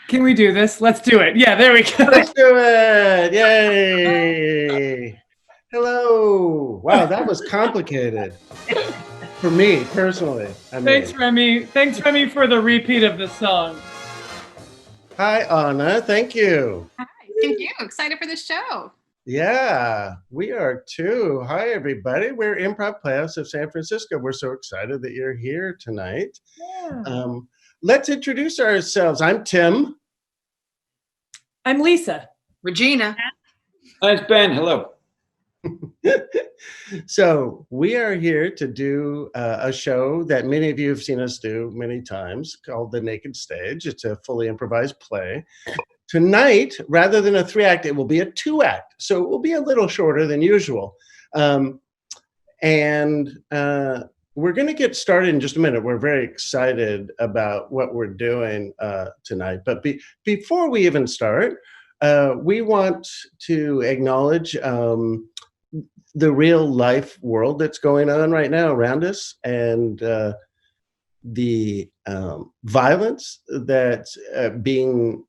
Can we do this? Let's do it. Yeah, there we go. Let's do it. Yay. Hello. Wow, that was complicated for me personally. Thanks, Remy. Thanks, Remy, for the repeat of the song. Hi, Anna. Thank you. Hi, thank you. Excited for this show. Yeah, we are too. Hi, everybody. We're Improv Playhouse of San Francisco. We're so excited that you're here tonight. Yeah. Let's introduce ourselves. I'm Tim. I'm Lisa. Regina. It's Ben. Hello. So we are here to do a show that many of you have seen us do many times called The Naked Stage. It's a fully improvised play. Tonight, rather than a 3-act, it will be a 2-act. So it will be a little shorter than usual. We're going to get started in just a minute. We're very excited about what we're doing tonight. But before we even start, we want to acknowledge the real life world that's going on right now around us, and the violence that's being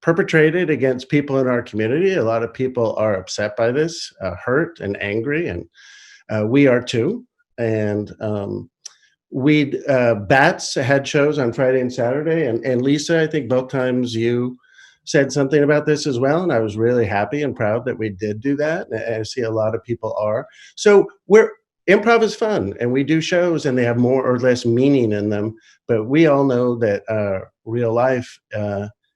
perpetrated against people in our community. A lot of people are upset by this, hurt and angry, and we are too. And Bats had shows on Friday and Saturday, and Lisa, I think both times you said something about this as well, and I was really happy and proud that we did do that. And I see a lot of people are. So improv is fun, and we do shows, and they have more or less meaning in them. But we all know that real life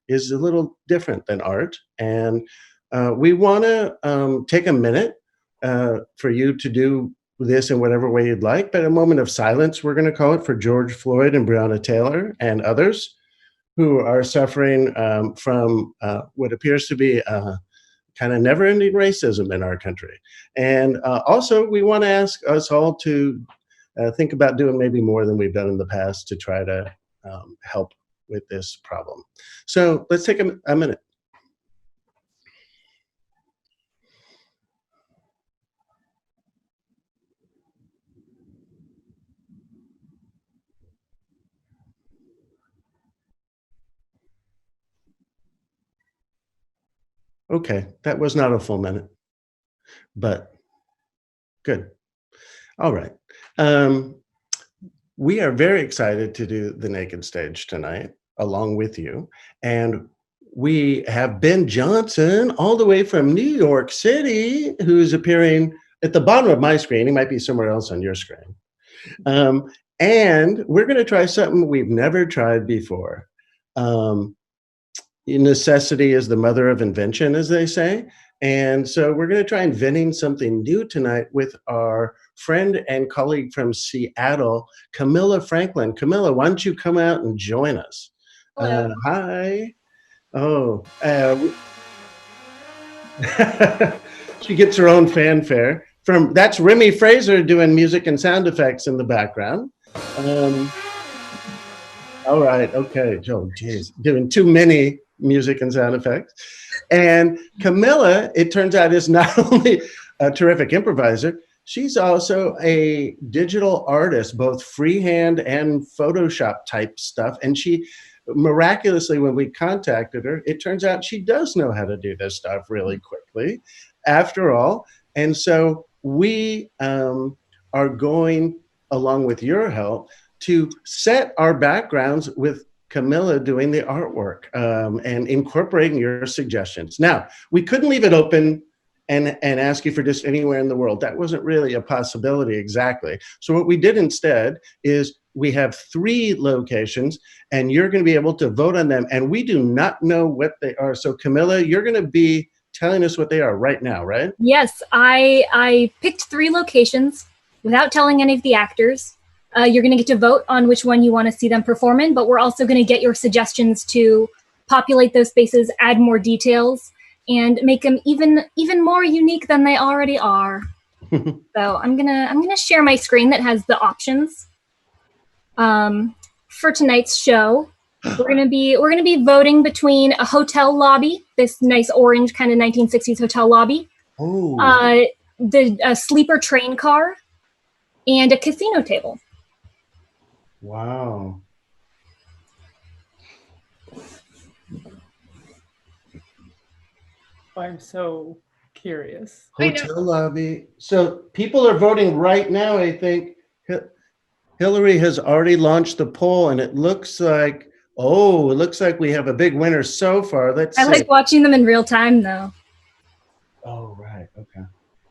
is a little different than art, and we want to take a minute for you to do this in whatever way you'd like. But a moment of silence, we're going to call it, for George Floyd and Breonna Taylor and others who are suffering from what appears to be kind of never-ending racism in our country. And also, we want to ask us all to think about doing maybe more than we've done in the past to try to help with this problem. So let's take a minute. Okay, that was not a full minute, but good. All right. We are very excited to do The Naked Stage tonight, along with you. And we have Ben Johnson, all the way from New York City, who's appearing at the bottom of my screen. He might be somewhere else on your screen. And we're going to try something we've never tried before. Necessity is the mother of invention, as they say. And so we're going to try inventing something new tonight with our friend and colleague from Seattle, Camilla Franklin. Camilla, why don't you come out and join us? Hello. Hi. Oh, she gets her own fanfare. That's Remy Fraser doing music and sound effects in the background. All right, okay. Oh, geez, doing too many music and sound effects. And Camilla, it turns out, is not only a terrific improviser, she's also a digital artist, both freehand and Photoshop type stuff. And she miraculously, when we contacted her, it turns out she does know how to do this stuff really quickly, after all. And so we are going, along with your help, to set our backgrounds with Camilla doing the artwork and incorporating your suggestions. Now, we couldn't leave it open and ask you for just anywhere in the world. That wasn't really a possibility exactly. So what we did instead is we have 3 locations, and you're going to be able to vote on them, and we do not know what they are. So Camilla, you're going to be telling us what they are right now, right? Yes, I picked 3 locations without telling any of the actors. You're going to get to vote on which one you want to see them perform in, but we're also going to get your suggestions to populate those spaces, add more details, and make them even more unique than they already are. So I'm gonna share my screen that has the options. For tonight's show, we're gonna be voting between a hotel lobby, this nice orange kind of 1960s hotel lobby, the sleeper train car, and a casino table. Wow. I'm so curious. I know. Hotel lobby. So people are voting right now. I think Hillary has already launched the poll, and it looks like we have a big winner so far. Let's I see. like watching them in real time, though. Oh, right. Okay.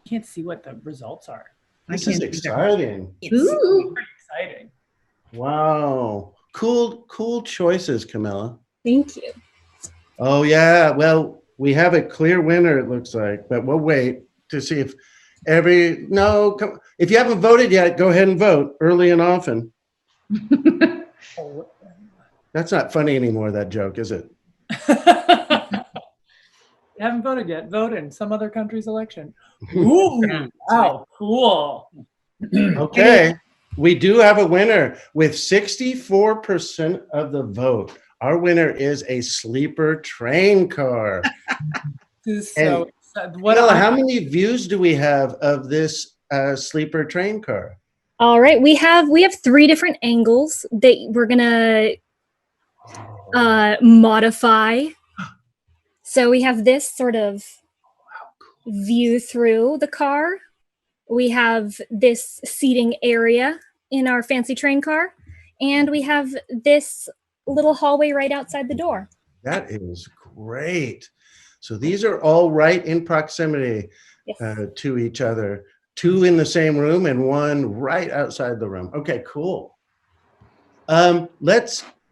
Can't see what the results are. This is exciting. Ooh. Pretty exciting. Wow. Cool choices, Camilla. Thank you. Oh, yeah. Well, we have a clear winner, it looks like, but we'll wait to see if if you haven't voted yet, go ahead and vote early and often. Oh, That's not funny anymore, that joke, is it? you haven't voted yet. Vote in some other country's election. Ooh, wow, cool. Okay. We do have a winner with 64% of the vote. Our winner is a sleeper train car. This is so Camilla, how many views do we have of this sleeper train car? All right, we have 3 different angles that we're gonna modify. So we have this sort of view through the car. We have this seating area in our fancy train car, and we have this little hallway right outside the door. That is great. So these are all right in proximity to each other. 2 in the same room and 1 right outside the room. Okay, cool.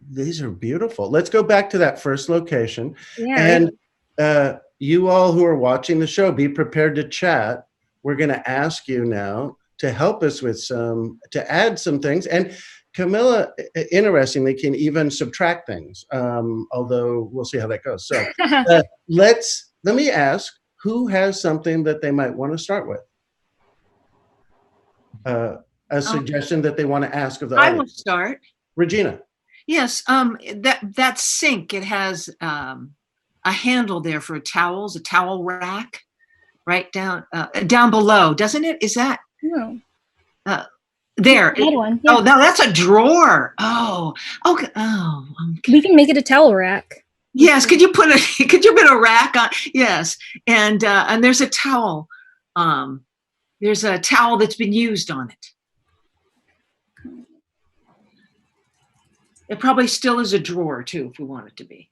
These are beautiful. Let's go back to that first location. Yeah. And you all who are watching the show, be prepared to chat. We're going to ask you now to help us with to add some things. And Camilla, interestingly, can even subtract things, although we'll see how that goes. So let me ask, who has something that they might want to start with? A suggestion that they want to ask of the audience. I will start. Regina. Yes, that sink, it has a handle there for towels, a towel rack, right down below, doesn't it? Is that? No. There. One, yeah. Oh, no, that's a drawer. Oh, okay. Oh, okay. We can make it a towel rack. Yes. Could you put a rack on? Yes. And there's a towel. There's a towel that's been used on it. It probably still is a drawer too, if we want it to be.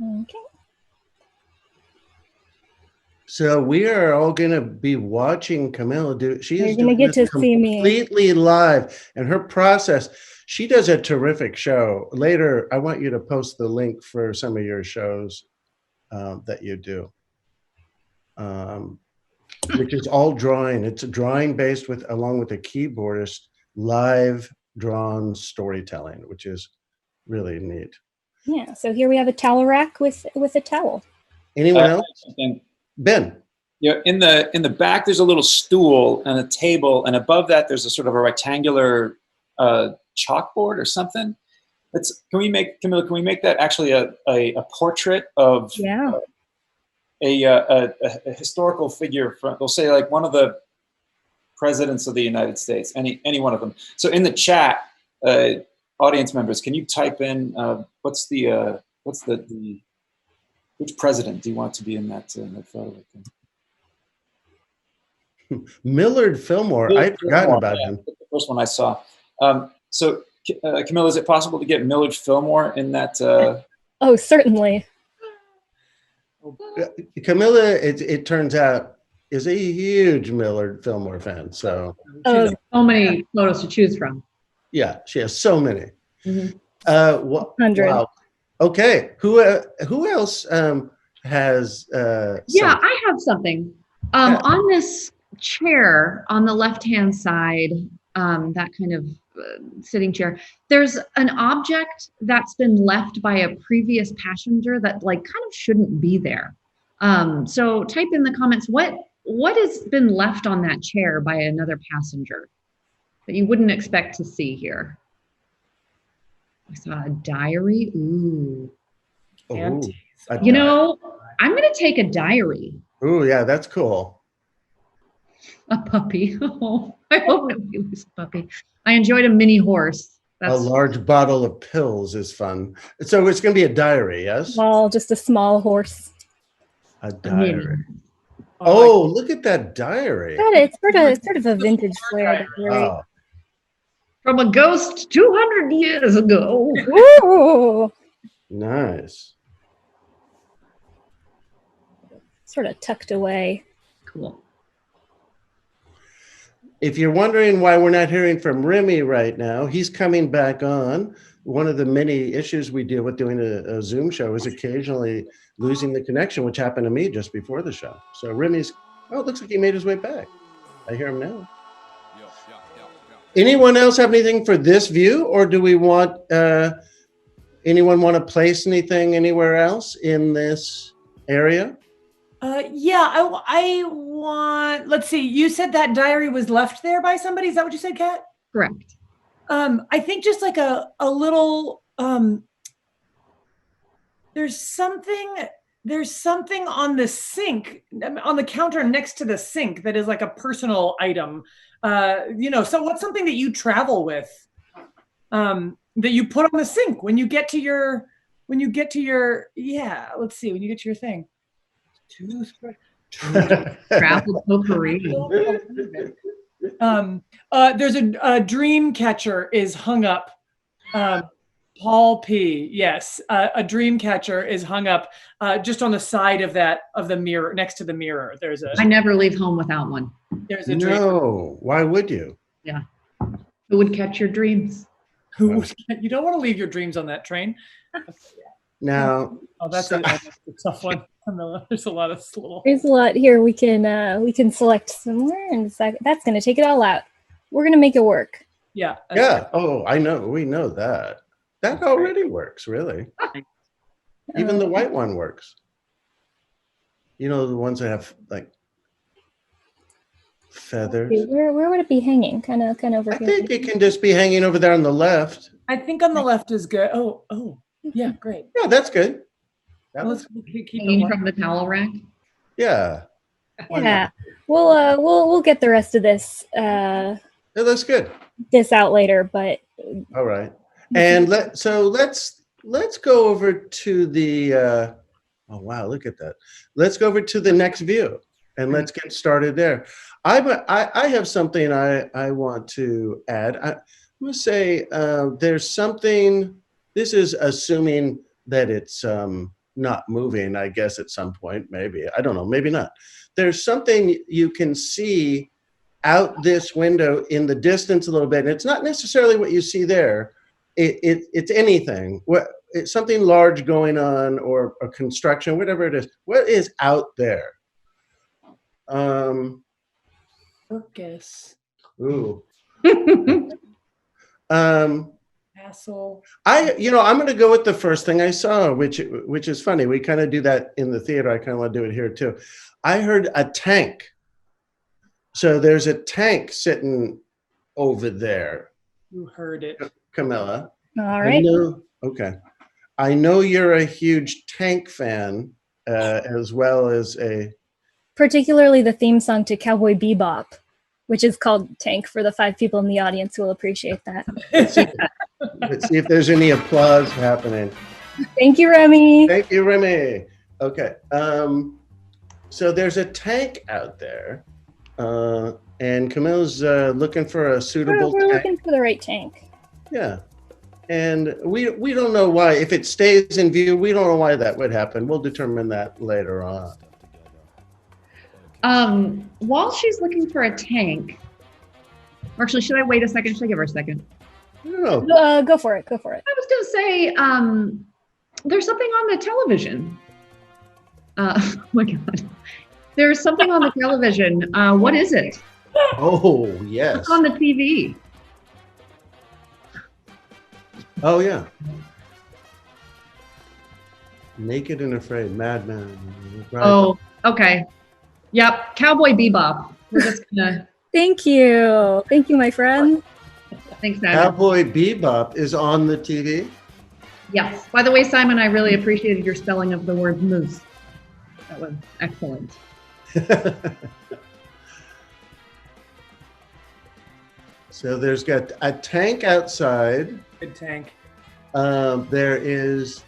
Okay. So we are all going to be watching Camilla do. She is You're gonna get to see me completely live, and her process. She does a terrific show. Later, I want you to post the link for some of your shows that you do, which is all drawing. It's a drawing based along with a keyboardist, live drawn storytelling, which is really neat. Yeah. So here we have a towel rack with a towel. Anyone else? Ben. Yeah, in the back there's a little stool and a table, and above that there's a sort of a rectangular chalkboard or something. Can we make that actually a portrait of a historical figure from, they'll say like one of the presidents of the United States, any one of them. So in the chat, audience members, can you type in which president do you want to be in that photo? Millard Fillmore. I'd forgotten about him. The first one I saw. So, Camilla, is it possible to get Millard Fillmore in that? Oh, certainly. Camilla, it turns out, is a huge Millard Fillmore fan. So, so many photos to choose from. Yeah, she has so many. Mm-hmm. 100. Wow. Okay, who else has? Yeah, I have something. On this chair on the left-hand side, that kind of sitting chair, there's an object that's been left by a previous passenger that like kind of shouldn't be there. So type in the comments what has been left on that chair by another passenger that you wouldn't expect to see here. I saw a diary. Ooh. Ooh, You know, I'm going to take a diary. Ooh, yeah, that's cool. A puppy. Oh, I hope nobody was a puppy. I enjoyed a mini horse. A large bottle of pills is fun. So it's going to be a diary, yes? Well, just a small horse. A diary. Oh, Oh, look at that diary. It's sort of a vintage flair. Wow. From a ghost 200 years ago. Ooh, Nice. sort of tucked away. Cool. If you're wondering why we're not hearing from Remy right now, he's coming back on. One of the many issues we deal with doing a Zoom show is occasionally losing the connection, which happened to me just before the show. So Remy's, oh, it looks like he made his way back. I hear him now. Anyone else have anything for this view, or do we want, anyone want to place anything anywhere else in this area? yeah, I want, let's see, you said that diary was left there by somebody. Is that what you said, Kat? Correct. I think just like a little, there's something on the sink, on the counter next to the sink that is like a personal item. So what's something that you travel with, that you put on the sink when you get to your, yeah, let's see, when you get to your thing. Travel potpourri. There's a dream catcher is hung up. Paul P. Yes, a dream catcher is hung up just on the side of the mirror, next to the mirror. I never leave home without one. There's a dream. No, why would you? Yeah. Who would catch your dreams? You don't want to leave your dreams on that train. Now, that's a tough one. There's a lot of little. There's a lot here. We can select somewhere and decide. That's going to take it all out. We're going to make it work. Yeah. Yeah. Oh, I know. We know that. That already works, really. Even the white one works. You know, the ones that have like feathers. Okay, where would it be hanging? Kind of over I here. think it can just be hanging over there on the left. I think on the left is good. Oh, yeah, great. Yeah, that's good. Let's keep Hanging it. from the towel rack. Yeah. Yeah, we'll get the rest of this Yeah, that's good. this out later, but All right. And let's go over to the oh wow, look at that. Let's go over to the next view and let's get started there. I have something I want to add. I'm gonna say there's something. This is assuming that it's not moving, I guess, at some point, maybe. I don't know, maybe not. There's something you can see out this window in the distance a little bit. And it's not necessarily what you see there. It's anything. It's something large going on, or a construction, whatever it is. What is out there? Focus. Ooh. Castle. I'm going to go with the first thing I saw, which is funny. We kind of do that in the theater. I kind of want to do it here too. I heard a tank. So there's a tank sitting over there. You heard it. Camilla. all right. Okay. I know you're a huge tank fan, as well as Particularly the theme song to Cowboy Bebop, which is called Tank, for the 5 people in the audience who will appreciate that. Let's see if there's any applause happening. Thank you, Remy. Thank you, Remy. Okay. So there's a tank out there, and Camilla's looking for a suitable We're tank. looking for the right tank. Yeah. And we don't know why. If it stays in view, we don't know why that would happen. We'll determine that later on. While she's looking for a tank, or actually, should I wait a second? Should I give her a second? No. Go for it. I was going to say, there's something on the television. Oh my God. There's something on the television. What is it? Oh, yes. What's on the TV? Oh, yeah. Naked and Afraid, Madman. Right. Oh, okay. Yep, Cowboy Bebop. We're just gonna. Thank you, my friend. Thanks, Simon. Cowboy Bebop is on the TV. Yes. By the way, Simon, I really appreciated your spelling of the word moose. That was excellent. So there's got a tank outside. Good tank. There is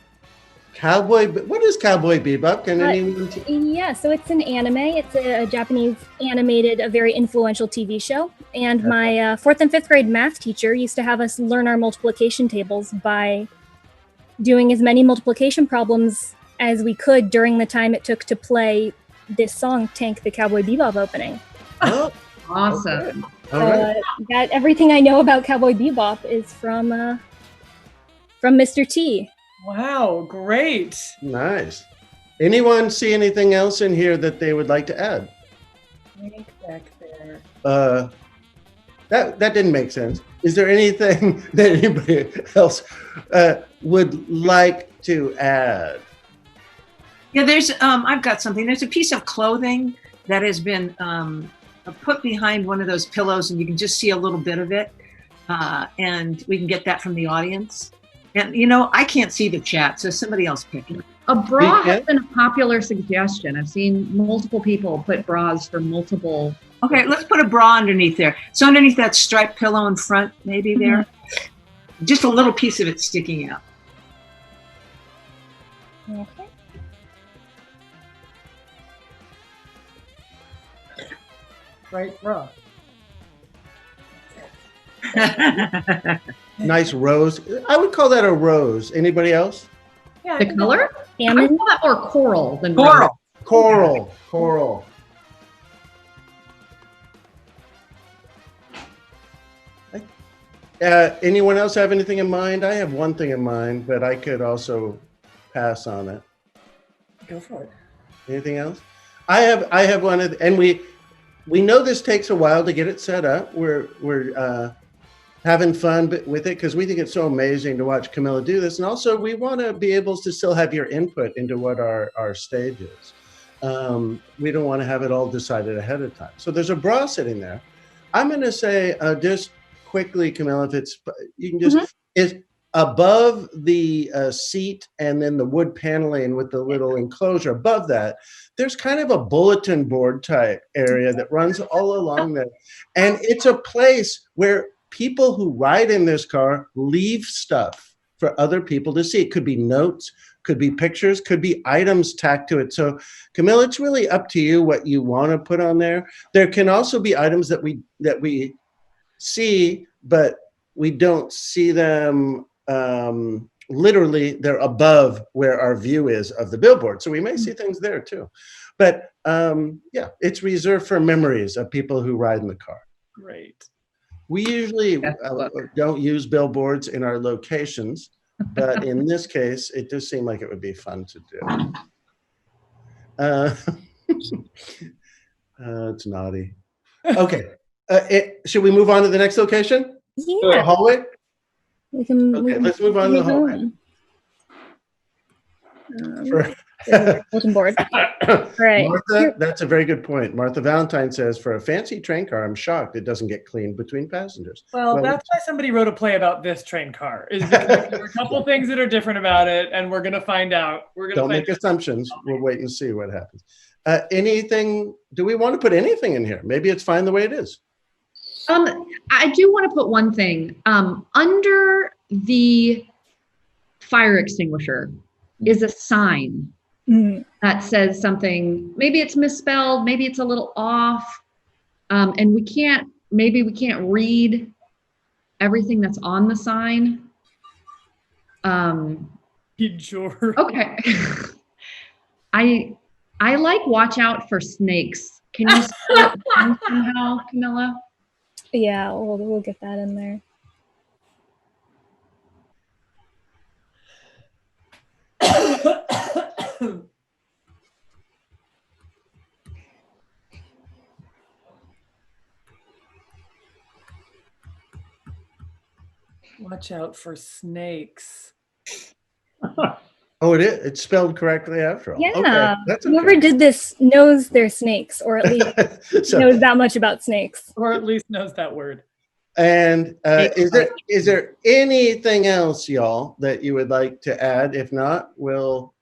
Cowboy. What is Cowboy Bebop? Can anyone? Yeah, so it's an anime. It's a Japanese animated, a very influential TV show. And my fourth and fifth grade math teacher used to have us learn our multiplication tables by doing as many multiplication problems as we could during the time it took to play this song, Tank the Cowboy Bebop opening. Oh, Awesome. all right. That everything I know about Cowboy Bebop is from Mr. T. Wow, great. Nice. Anyone see anything else in here that they would like to add? Tank back there. That didn't make sense. Is there anything that anybody else would like to add? Yeah, there's I've got something. There's a piece of clothing that has been put behind one of those pillows, and you can just see a little bit of it. And we can get that from the audience. And I can't see the chat, so somebody else pick it. A bra has been a popular suggestion. I've seen multiple people put bras for multiple. Okay, let's put a bra underneath there. So underneath that striped pillow in front, maybe there. Just a little piece of it sticking out. Okay. Right, bro. Nice rose. I would call that a rose. Anybody else? Yeah, The color? I Salmon. would call that more coral than Coral. Coral. Coral. Anyone else have anything in mind? I have one thing in mind, but I could also pass on it. go for it. Anything else? I have one, and we know this takes a while to get it set up. We're having fun with it because we think it's so amazing to watch Camilla do this, and also we want to be able to still have your input into what our stage is. We don't want to have it all decided ahead of time. So there's a bra sitting there. I'm going to say just quickly, Camilla, if it's you can just is above the seat and then the wood paneling with the little enclosure above that. There's kind of a bulletin board type area that runs all along there, and it's a place where people who ride in this car leave stuff for other people to see. It could be notes, could be pictures, could be items tacked to it. So Camilla, it's really up to you what you want to put on there. There can also be items that we see, but we don't see them literally. They're above where our view is of the billboard. So we may see things there too. But yeah, it's reserved for memories of people who ride in the car. Great. We usually don't use billboards in our locations, but in this case, it does seem like it would be fun to do. It's naughty. Okay. Should we move on to the next location? The Yeah. hallway? We can Let's move on to the hallway. Bulletin board. Right. Martha, that's a very good point. Martha Valentine says, for a fancy train car, I'm shocked it doesn't get cleaned between passengers. Well, that's why somebody wrote a play about this train car. Is because there are a couple things that are different about it, and we're gonna find out. Don't make assumptions. We'll wait and see what happens. Anything? Do we want to put anything in here? Maybe it's fine the way it is. I do want to put one thing. Under the fire extinguisher is a sign that says something. Maybe it's misspelled, maybe it's a little off, and we can't read everything that's on the sign. Sure. Okay. I like watch out for snakes. Can you spell it somehow, Camilla? Yeah, we'll get that in there. Watch out for snakes. Oh, it is. It's spelled correctly after all. Yeah. Okay, that's okay. Whoever did this knows they're snakes, or at least So- knows that much about snakes. Or at least knows that word. And is there anything else, y'all, that you would like to add? If not, we'll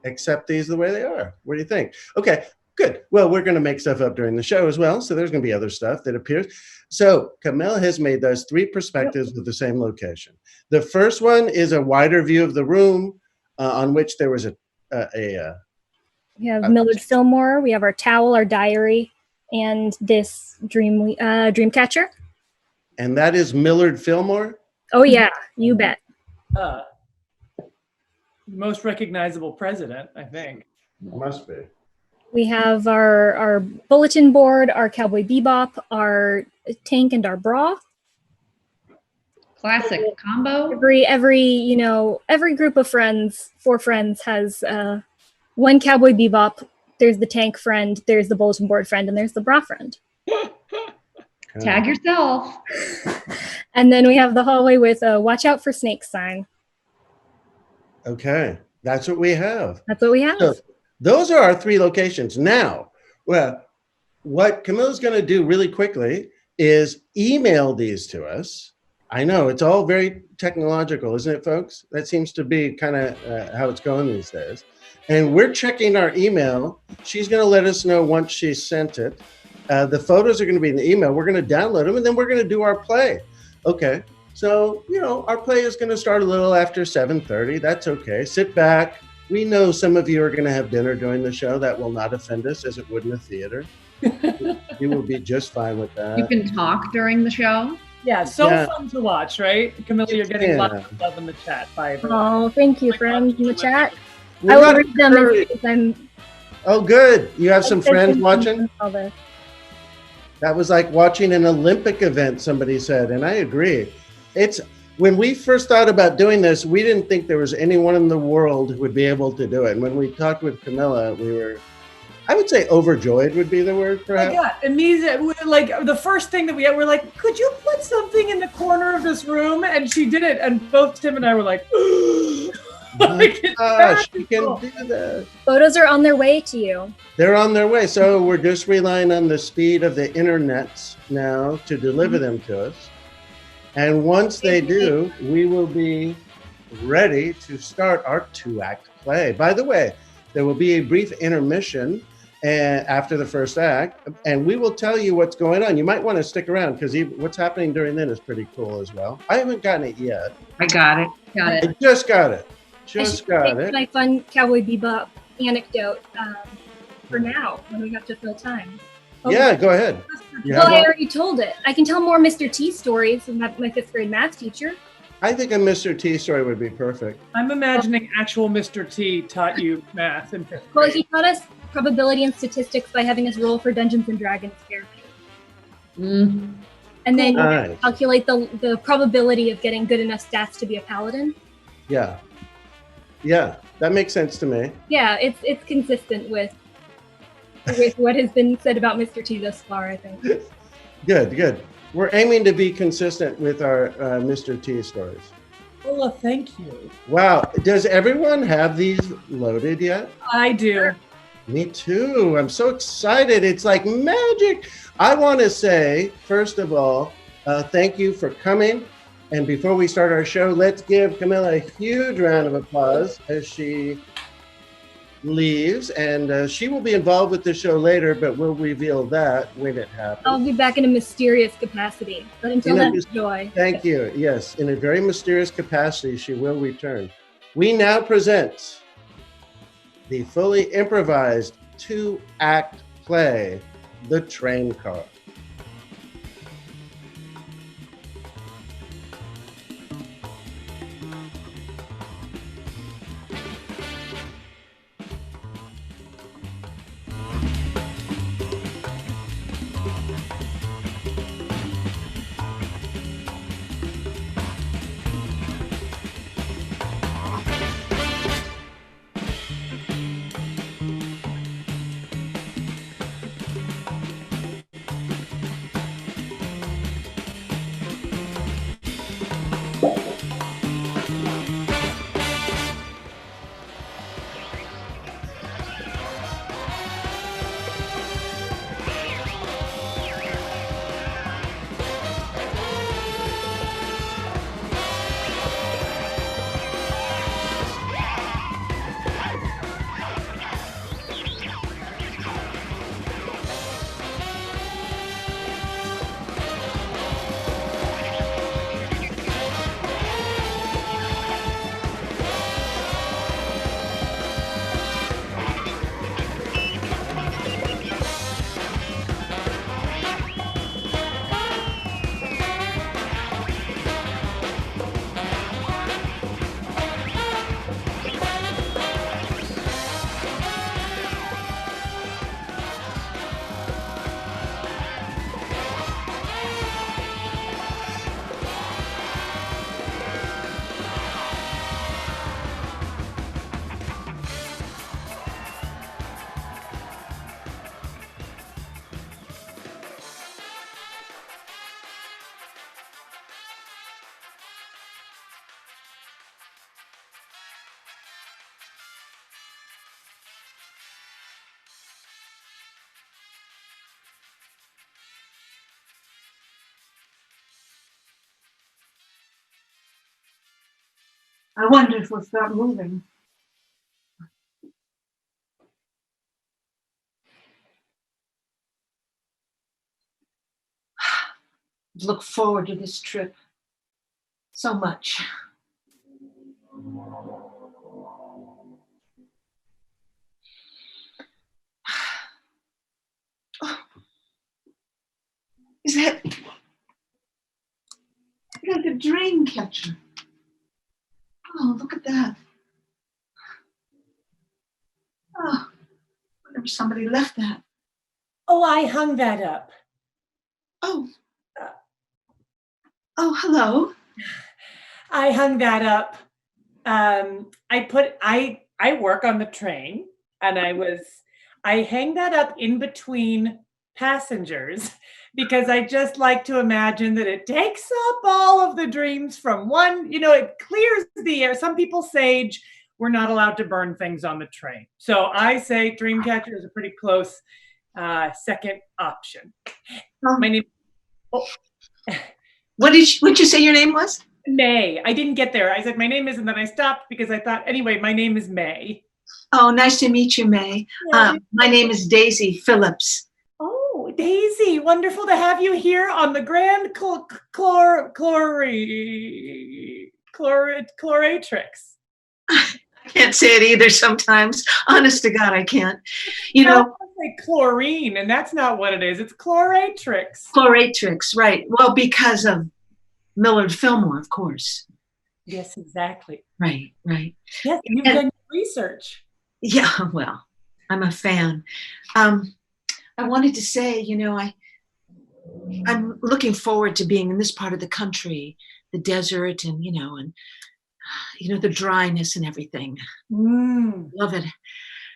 accept these the way they are. What do you think? Okay, Good. Well, we're going to make stuff up during the show as well. So there's going to be other stuff that appears. So Camilla has made those 3 perspectives of the same location. The first one is a wider view of the room on which there was We have Millard Fillmore. We have our towel, our diary, and this dream catcher. And that is Millard Fillmore? Oh, yeah, you bet. Most recognizable president, I think. Must be. We have our bulletin board, our Cowboy Bebop, our tank, and our bra. Classic combo. Every group of friends, 4 friends, has one Cowboy Bebop. There's the tank friend, there's the bulletin board friend, and there's the bra friend. Tag yourself. And then we have the hallway with a watch out for snakes sign. Okay. That's what we have. That's what we have. So those are our 3 locations. Now, well, what Camilla's going to do really quickly is email these to us. I know it's all very technological, isn't it, folks? That seems to be kind of how it's going these days. And we're checking our email. She's going to let us know once she's sent it. The photos are going to be in the email. We're going to download them, and then we're going to do our play. Okay. So, our play is going to start a little after 7:30. That's okay. Sit back. We know some of you are going to have dinner during the show. That will not offend us as it would in a theater. You will be just fine with that. You can talk during the show. Yeah, fun to watch, right? Camilla, you're getting lots of love in the chat. Bye. Oh, thank you, friends in the chat. I will read them as I'm. Oh, good. You have some friends watching? That was like watching an Olympic event, somebody said, and I agree. When we first thought about doing this, we didn't think there was anyone in the world who would be able to do it. And when we talked with Camilla, we were, I would say overjoyed would be the word, perhaps. Oh my God, amazing. Like the first thing that we had, we're like, could you put something in the corner of this room? And she did it. And both Tim and I were like, gosh, you can do that. Photos are on their way to you. They're on their way. So we're just relying on the speed of the internet now to deliver them to us. And once they do, we will be ready to start our 2-act play. By the way, there will be a brief intermission after the first act, and we will tell you what's going on. You might want to stick around because what's happening during then is pretty cool as well. I haven't gotten it yet. I got it. I just got it. Just got it. My fun Cowboy Bebop anecdote for now when we have to fill time. Yeah, go ahead. Well, I already told it. I can tell more Mr. T stories from my 5th grade math teacher. I think a Mr. T story would be perfect. I'm imagining actual Mr. T taught you math in 5th grade. Well, he taught us probability and statistics by having us roll for Dungeons and Dragons characters. Mm. And then Nice. calculate the probability of getting good enough stats to be a paladin. Yeah. Yeah, that makes sense to me. Yeah, it's consistent with what has been said about Mr. T thus far, I think. Good. We're aiming to be consistent with our Mr. T stories. Well, thank you. Wow. Does everyone have these loaded yet? I do. Me too. I'm so excited. It's like magic. I want to say, first of all, thank you for coming. And before we start our show, let's give Camilla a huge round of applause as she leaves. And she will be involved with the show later, but we'll reveal that when it happens. I'll be back in a mysterious capacity. But until then, enjoy. Thank you. Yes, in a very mysterious capacity, she will return. We now present the fully improvised 2-act play, The Train Car. I wonder if we'll start moving. Look forward to this trip so much. Oh, is that the dream catcher? Oh, look at that. Oh, whenever somebody left that. Oh, I hung that up. Oh. Oh, hello. I hung that up. I work on the train, and I hang that up in between passengers because I just like to imagine that it takes up all of the dreams from one, it clears the air. Some people sage we're not allowed to burn things on the train. So I say Dreamcatcher is a pretty close second option. My name. Oh. What did you say your name was? May. I didn't get there. I said my name is, and then I stopped because I thought, anyway, my name is May. Oh, nice to meet you, May. Yeah. My name is Daisy Phillips. Oh, Daisy, wonderful to have you here on the Grand Chloratrix. I can't say it either sometimes. Honest to God, I can't. Like chlorine, and that's not what it is. It's Chloratrix. Chloratrix, right. Well, because of Millard Fillmore, of course. Yes, exactly. Right. Yes, you've done research. Yeah, well, I'm a fan. I wanted to say, I'm looking forward to being in this part of the country, the desert, and the dryness and everything. Love it.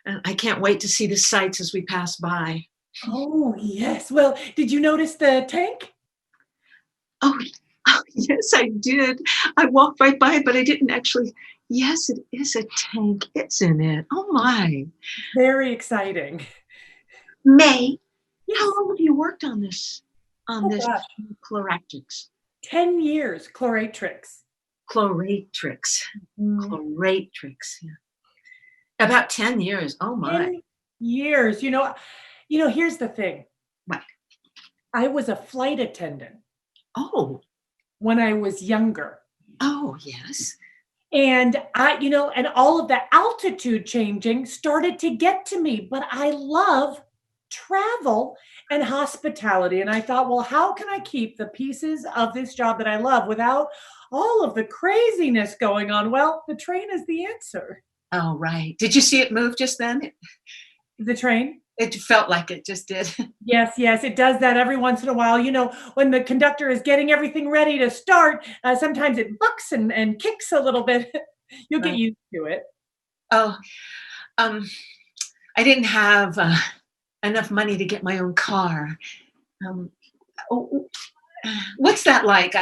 And I can't wait to see the sights as we pass by. Oh, yes. Well, did you notice the tank? Oh, yes, I did. I walked right by it, but I didn't actually. Yes, it is a tank. It's in it. Oh, my. Very exciting. May, how long have you worked on this Chloratrix? 10 years, Chloratrix. Chloratrix. Yeah. About 10 years. Oh, my. 10 years. Here's the thing. What? I was a flight attendant. Oh. When I was younger. Oh, yes. And and all of the altitude changing started to get to me, but I love travel and hospitality. And I thought, well, how can I keep the pieces of this job that I love without all of the craziness going on? Well, the train is the answer. Oh, right. Did you see it move just then? The train? It felt like it just did. Yes, it does that every once in a while. When the conductor is getting everything ready to start, sometimes it bucks and kicks a little bit. You'll get used to it. Oh, I didn't have enough money to get my own car. What's that like?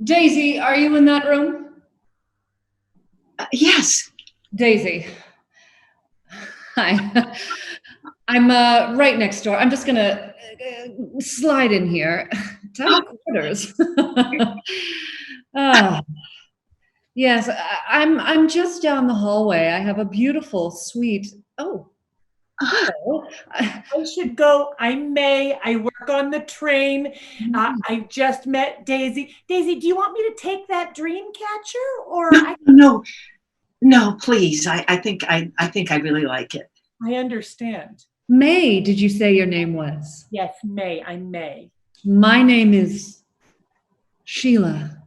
Daisy, are you in that room? Yes. Daisy. Hi. I'm right next door. I'm just gonna slide in here. Tight quarters. Yes, I'm just down the hallway. I have a beautiful suite. Oh, hello. I should go. I'm May. I work on the train. I just met Daisy. Daisy, do you want me to take that dream catcher, or No, please. I think I really like it. I understand. May, did you say your name was? Yes, May. I'm May. My name is Sheila.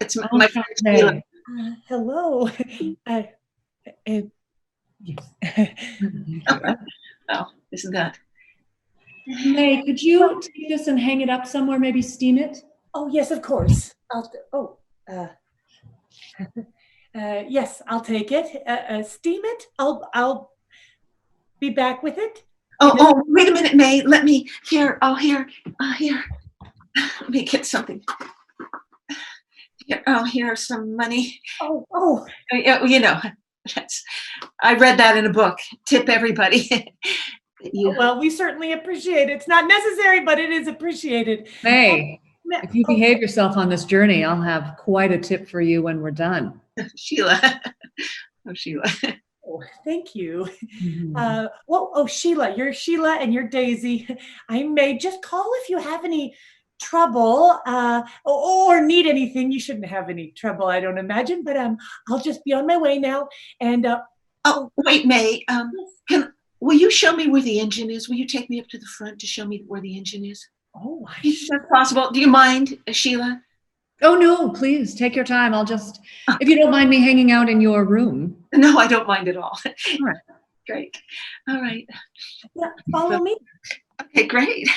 It's my friend Sheila. Hello. Yes. Oh, isn't that? May, could you take this and hang it up somewhere? Maybe steam it? Oh, yes, of course. Yes, I'll take it. Steam it. I'll be back with it. Oh, wait a minute, May. Let me here. Here. Let me get something. Here's some money. Oh. I read that in a book. Tip everybody. Well, we certainly appreciate it. It's not necessary, but it is appreciated. May. If you behave yourself on this journey, I'll have quite a tip for you when we're done. Sheila. Oh, Sheila. Oh, thank you. Mhm. Sheila, you're Sheila and you're Daisy. I'm May. Just call if you have any trouble or need anything. You shouldn't have any trouble, I don't imagine, but I'll just be on my way now. And Oh, wait, May. Will you show me where the engine is? Will you take me up to the front to show me where the engine is? oh, Is that possible? Do you mind, Sheila? Oh, no, please take your time. If you don't mind me hanging out in your room. No, I don't mind at all. All right. Great. All right. yeah, follow me. Okay, great.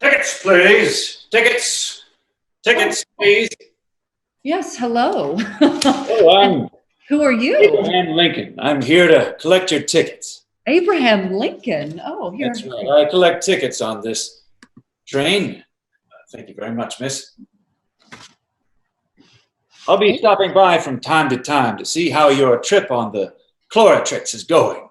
Tickets, please. Tickets. Tickets, please. Yes, hello. Oh, Who are you? Abraham Lincoln. I'm here to collect your tickets. Abraham Lincoln. Oh, here. That's right. I collect tickets on this train. Thank you very much, miss. I'll be stopping by from time to time to see how your trip on the Chlorotrix is going.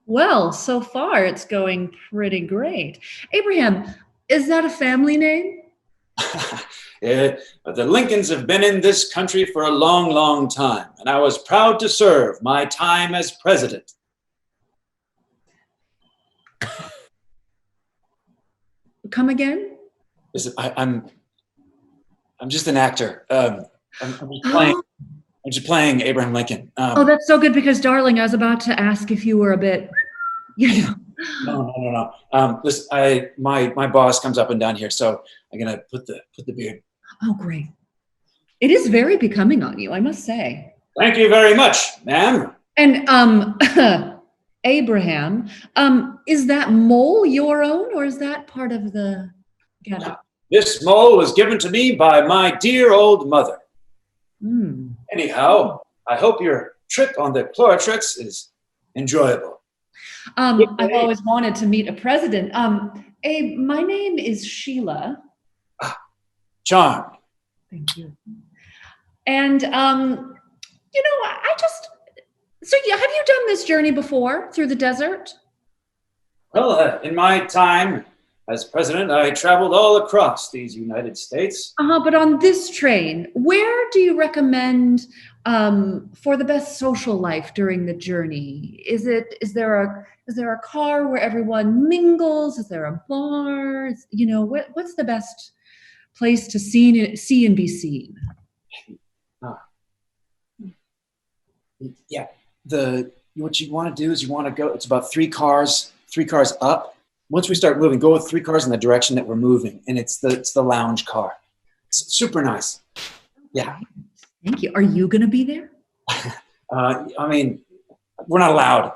Well, so far it's going pretty great. Abraham, is that a family name? Yeah, the Lincolns have been in this country for a long, long time, and I was proud to serve my time as president. Come again? Listen, I'm just an actor. I'm just playing Abraham Lincoln. Oh, that's so good because, darling, I was about to ask if you were a bit, No. Listen, my boss comes up and down here, so I'm gonna put the beard. Oh, great. It is very becoming on you, I must say. Thank you very much, ma'am. And Abraham, is that mole your own, or is that part of the getup? This mole was given to me by my dear old mother. Anyhow, I hope your trip on the Chlorotrix is enjoyable. I've always wanted to meet a president. Abe, my name is Sheila. Charmed. Thank you. And have you done this journey before through the desert? Well, in my time as president, I traveled all across these United States. But on this train, where do you recommend for the best social life during the journey? Is there a car where everyone mingles? Is there a bar? What's the best place to see and be seen? Yeah, what you want to do is you want to go. It's about three cars up. Once we start moving, go with 3 cars in the direction that we're moving, and it's the lounge car. It's super nice. Yeah. Thank you. Are you going to be there? I mean, we're not allowed.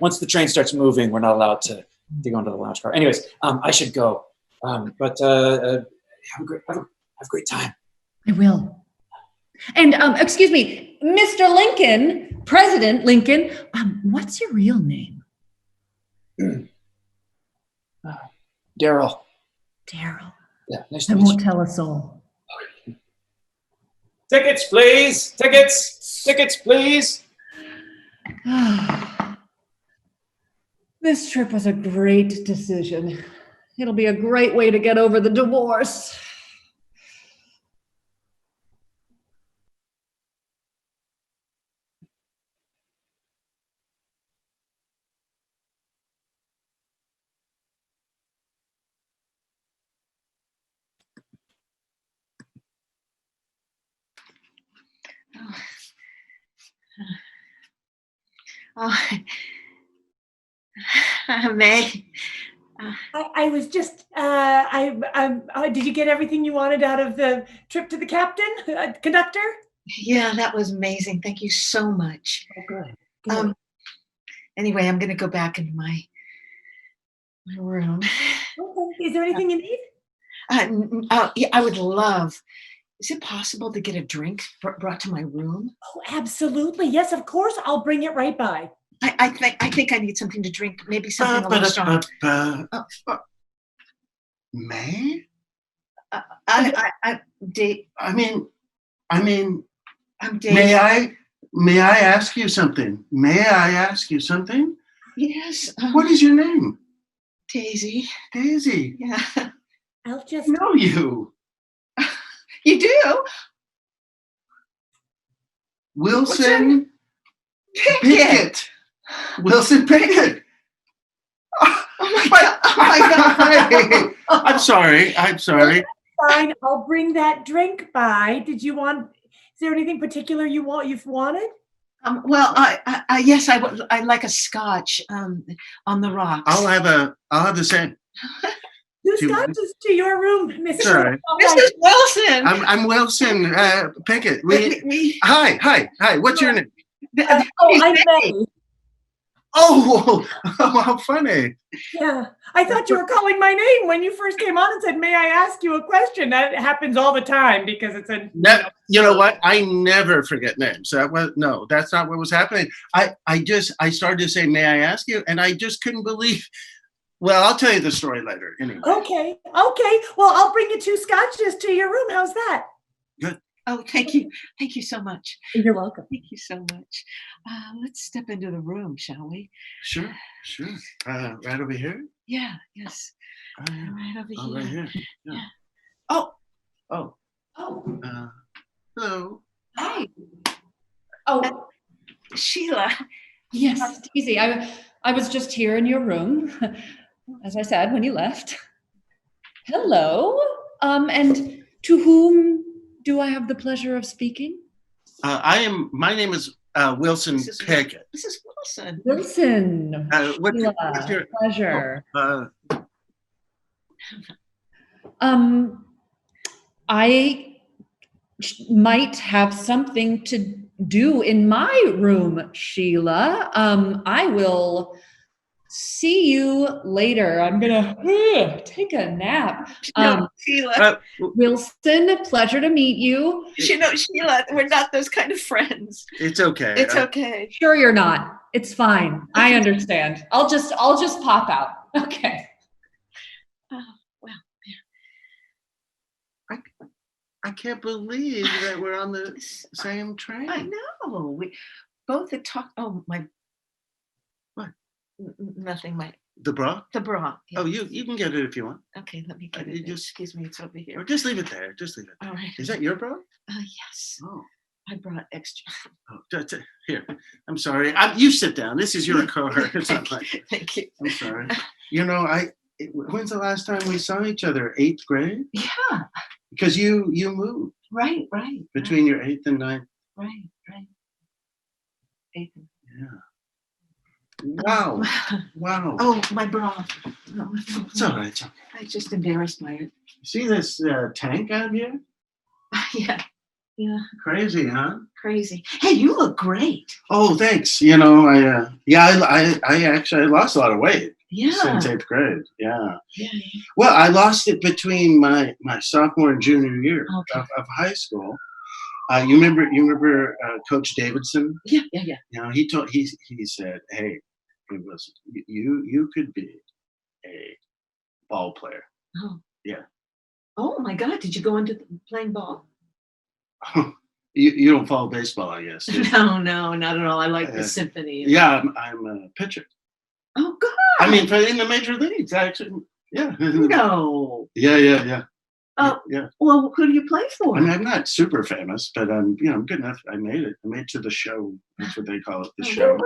Once the train starts moving, we're not allowed to go into the lounge car. Anyways, I should go. But have a great time. I will. And excuse me, Mr. Lincoln, President Lincoln, what's your real name? Daryl. Daryl. Yeah, nice to I meet won't you. tell us all. Tickets, please. Tickets, please. This trip was a great decision. It'll be a great way to get over the divorce. May. I was just, did you get everything you wanted out of the trip to the captain, conductor? Yeah, that was amazing. Thank you so much. Oh, good. Anyway, I'm going to go back into my room. Okay. Is there anything you need? Yeah, I would love. Is it possible to get a drink brought to my room? Oh, absolutely. Yes, of course. I'll bring it right by. I think I need something to drink. Maybe something a little strong. May? Dave. I mean, I'm Dave. may I ask you something? May I ask you something? Yes. What is your name? Daisy? Daisy. Yeah. I'll just. I know you. You do? Wilson Pickett. Pickett. Wilson Pickett. Oh my God. Oh my God. I'm sorry. I'm sorry. Fine, I'll bring that drink by. Did you want? Is there anything particular you've wanted? Well, yes, I like a scotch on the rocks. I'll have the same. Two scotches to your room, Mrs. Sorry. Mrs. Wilson. I'm Wilson Pickett. Hi. What's your name? I'm May. Oh, how funny. Yeah, I thought you were calling my name when you first came on and said, "May I ask you a question?" That happens all the time because it's a. You know what? I never forget names. That's not what was happening. I started to say, "May I ask you?" and I just couldn't believe. Well, I'll tell you the story later. Anyway. Okay. Well, I'll bring you two scotches to your room. How's that? Good. Oh, thank you. Thank you so much. You're welcome. Thank you so much. Let's step into the room, shall we? Sure. Right over here? Yeah, yes. Right over here. Right here. Yeah. Yeah. Oh. Hello. Hi. Oh, Sheila. yes, Daisy. I was just here in your room, as I said when you left. Hello. And to whom do I have the pleasure of speaking? My name is Wilson Pickett. This is Wilson. Wilson. What's your pleasure. Oh, I might have something to do in my room, Sheila. I will see you later. I'm gonna take a nap. Sheila. Wilson, pleasure to meet you. Sheila, we're not those kind of friends. it's okay. It's okay. Sure you're not. It's fine. I understand. I'll just pop out. Okay. Well, I can't believe that we're on the same train. I know. We both had talked. Oh, my. What? Nothing. The bra? The bra. Yeah. Oh, you can get it if you want. Okay, let me get it. Excuse me, it's over here. Or just leave it there. Just leave it. All right. Is that your bra? Yes. Oh. I brought extra. Oh, that's it. Here. I'm sorry. You sit down. This is your car. It's not mine. Thank you. I'm sorry. When's the last time we saw each other? 8th grade? Yeah. Because you moved. Right. Between your 8th and 9th. Right. 8th. Yeah. Wow. Oh, my bra. It's all right. I just embarrassed my. See this tank out here? Yeah. Crazy, huh? Crazy. Hey, you look great. Oh, thanks. I actually lost a lot of weight. Yeah. Since 8th grade. Yeah. Yeah. Well, I lost it between my sophomore and junior year of high school. You remember Coach Davidson? Yeah. He said, "Hey, you could be a ball player." Oh. Yeah. Oh my God! Did you go into playing ball? You don't follow baseball, I guess. No, not at all. I like the symphony. Yeah, I'm a pitcher. Oh, good. I mean, in the major leagues, actually. Yeah. No. Yeah. Oh, yeah. Well, who do you play for? I mean, I'm not super famous, but I'm good enough. I made it. I made it to the show. That's what they call it, the show.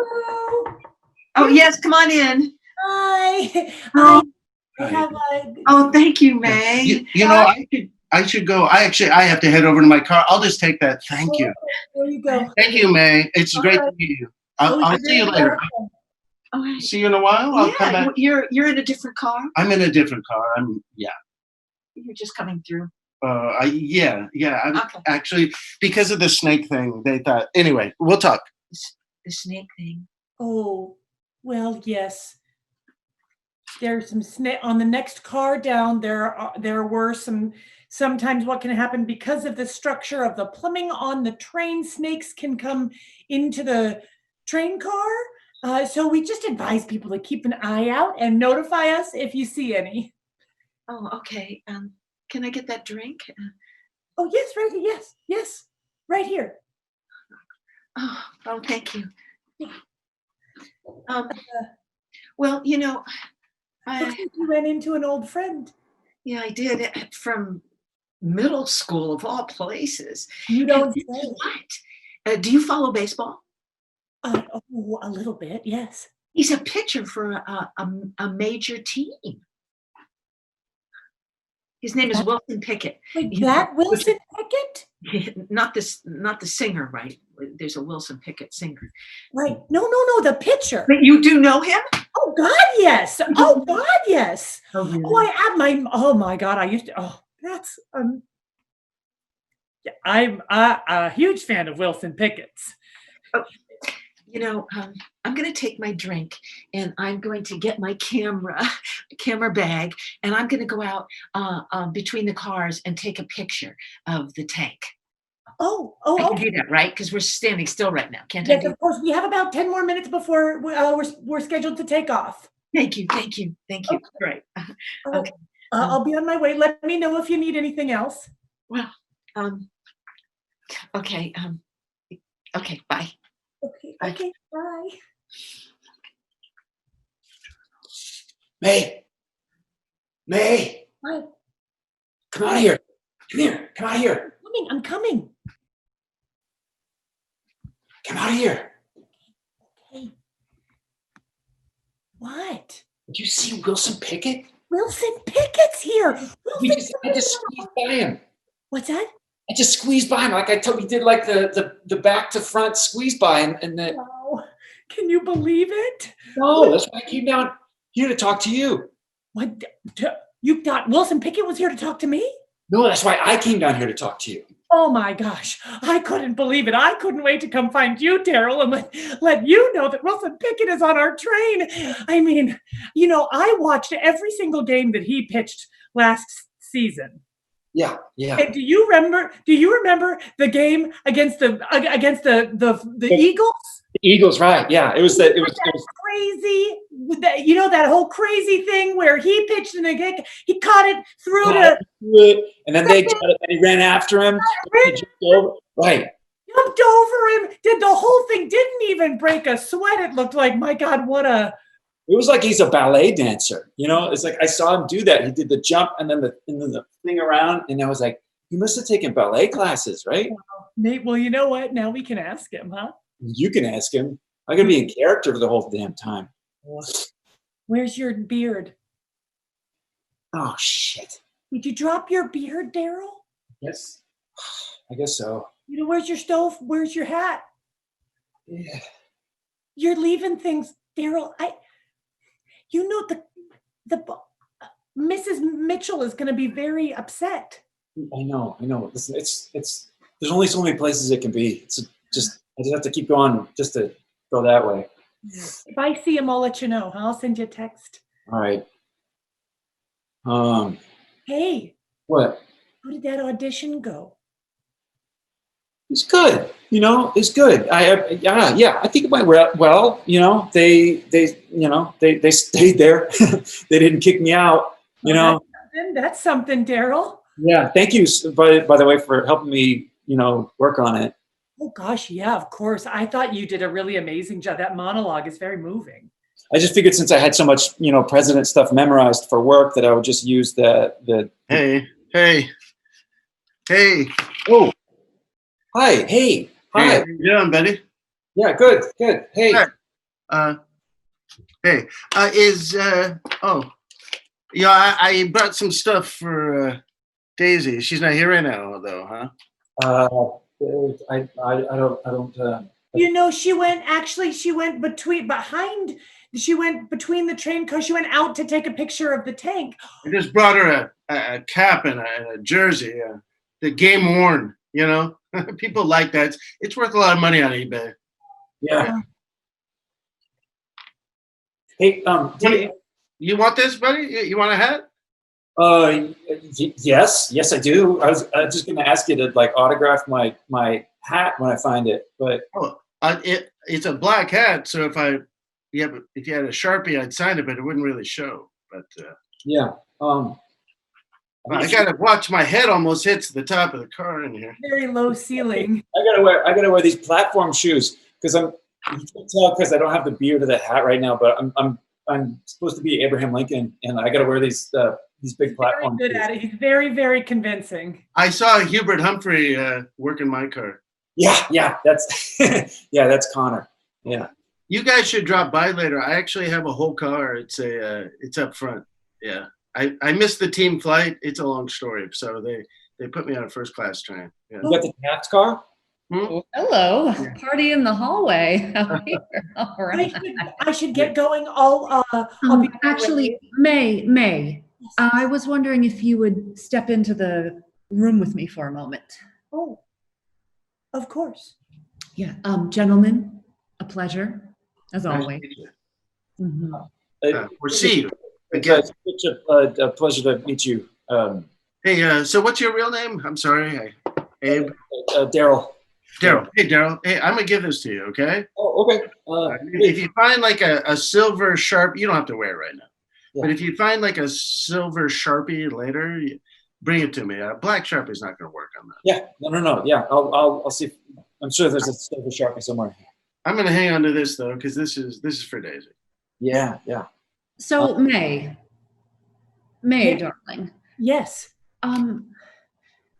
Oh, yes. Come on in. Hi. Oh, thank you, May. I should go. I have to head over to my car. I'll just take that. Thank you. There you go. Thank you, May. It's great to meet you. I'll see you later. All right. See you in a while. I'll come back. You're in a different car? I'm in a different car. You're just coming through. Yeah. Okay. Actually, because of the snake thing, they thought. Anyway, we'll talk. The snake thing. Oh, well, yes. There's some snake on the next car down. There were sometimes what can happen because of the structure of the plumbing on the train. Snakes can come into the train car. So we just advise people to keep an eye out and notify us if you see any. Oh, okay. Can I get that drink? Oh, yes, right here. Yes, right here. Oh, thank you. Well, you know, Looks like you ran into an old friend. yeah, I did from middle school of all places. You And don't you know say. what? Do you follow baseball? Oh, a little bit, yes. He's a pitcher for a major team. His name is Wilson Pickett. Wait, You that know, Wilson Pickett? not the singer, right? There's a Wilson Pickett singer. Right. No, the pitcher. But you do know him? Oh God, yes. Oh God, yes. Oh, really? Oh my God, I used to. Oh, that's yeah, I'm a huge fan of Wilson Pickett's. Oh, you know, I'm going to take my drink and I'm going to get my camera bag, and I'm going to go out between the cars and take a picture of the tank. I can Okay. do that, right? Because we're standing still right now. Can't I Yes, do of course. We have about 10 more minutes before we're scheduled to take off. Thank you. Okay. Right. Oh, Okay. I'll be on my way. Let me know if you need anything else. Well, okay. Okay, bye. Okay, bye. May, What? come out here. Come out here. I'm coming. Come out here. Okay. What? Did you see Wilson Pickett? Wilson Pickett's here. I just squeezed by him. What's that? I just squeezed by him. Like I told you, did like the back to front squeeze by him. And then, Wow. Can you believe it? no, that's why I came down here to talk to you. What? You thought Wilson Pickett was here to talk to me? No, that's why I came down here to talk to you. Oh my gosh. I couldn't believe it. I couldn't wait to come find you, Daryl, and let you know that Wilson Pickett is on our train. I mean, I watched every single game that he pitched last season. Yeah. And do you remember the game against the Eagles? The Eagles, right? Yeah, it was Crazy. That whole crazy thing where he pitched in a game, he caught it through to, and then they got it, and he ran after him. He jumped over, right? Jumped over him. Did the whole thing? Didn't even break a sweat. It looked like, my God, It was like he's a ballet dancer. It's like I saw him do that. He did the jump and then the thing around, and I was like, he must have taken ballet classes, right? Nate, well, you know what? Now we can ask him, huh? You can ask him. I gotta be in character for the whole damn time. Where's your beard? Oh shit. Did you drop your beard, Daryl? Yes. I guess so. Where's your stove? Where's your hat? Yeah. You're leaving things, Daryl. The Mrs. Mitchell is going to be very upset. I know. Listen, it's there's only so many places it can be. I just have to keep going just to go that way. If I see him, I'll let you know. I'll send you a text. All right. Hey. What? How did that audition go? It's good. It's good. I think it went well. They stayed there. They didn't kick me out. That's something, Daryl. Yeah. Thank you, by the way, for helping me. Work on it. Oh gosh, yeah, of course. I thought you did a really amazing job. That monologue is very moving. I just figured since I had so much, president stuff memorized for work that I would just use the. Hey. Oh. Hi. Hey. Hi. Hey, how you doing, buddy? Yeah. Good. Hey. Hey. I brought some stuff for Daisy. She's not here right now, though, huh? I don't. She went between the train cars. She went out to take a picture of the tank. I just brought her a cap and a jersey, the game worn. People like that. It's worth a lot of money on eBay. Yeah. Hey, you want this, buddy? You want a hat? Yes, I do. I was just going to ask you to autograph my hat when I find it, but it's a black hat, so if you had a Sharpie, I'd sign it, but it wouldn't really show. But yeah, I gotta watch. My head almost hits the top of the car in here. Very low ceiling. I gotta wear these platform shoes because you can tell because I don't have the beard of the hat right now, but I'm I'm supposed to be Abraham Lincoln, and I got to wear these big Very platform good shoes. at it. He's very, very convincing. I saw Hubert Humphrey work in my car. Yeah, that's that's Connor. Yeah. You guys should drop by later. I actually have a whole car. It's up front. Yeah. I missed the team flight. It's a long story. So they put me on a first class train. Yeah. You got the Taft car? Oh, hello, party in the hallway. All right. I should get going. I'll be Actually, May, I was wondering if you would step into the room with me for a moment. Oh, of course. Yeah, gentlemen, a pleasure, as always. Mhm. We're seeing. It's such a pleasure to meet you. Hey, so what's your real name? I'm sorry. Abe? Daryl. Daryl. Hey, Daryl. Hey, I'm going to give this to you, okay? Oh, okay. If you find like a silver Sharp, you don't have to wear it right now. Yeah. But if you find like a silver Sharpie later, bring it to me. Black Sharpie's not going to work on that. Yeah. No. Yeah. I'll see. I'm sure there's a silver Sharpie somewhere. I'm going to hang on to this though, because this is for Daisy. Yeah. So, May, Yeah. darling, Yes.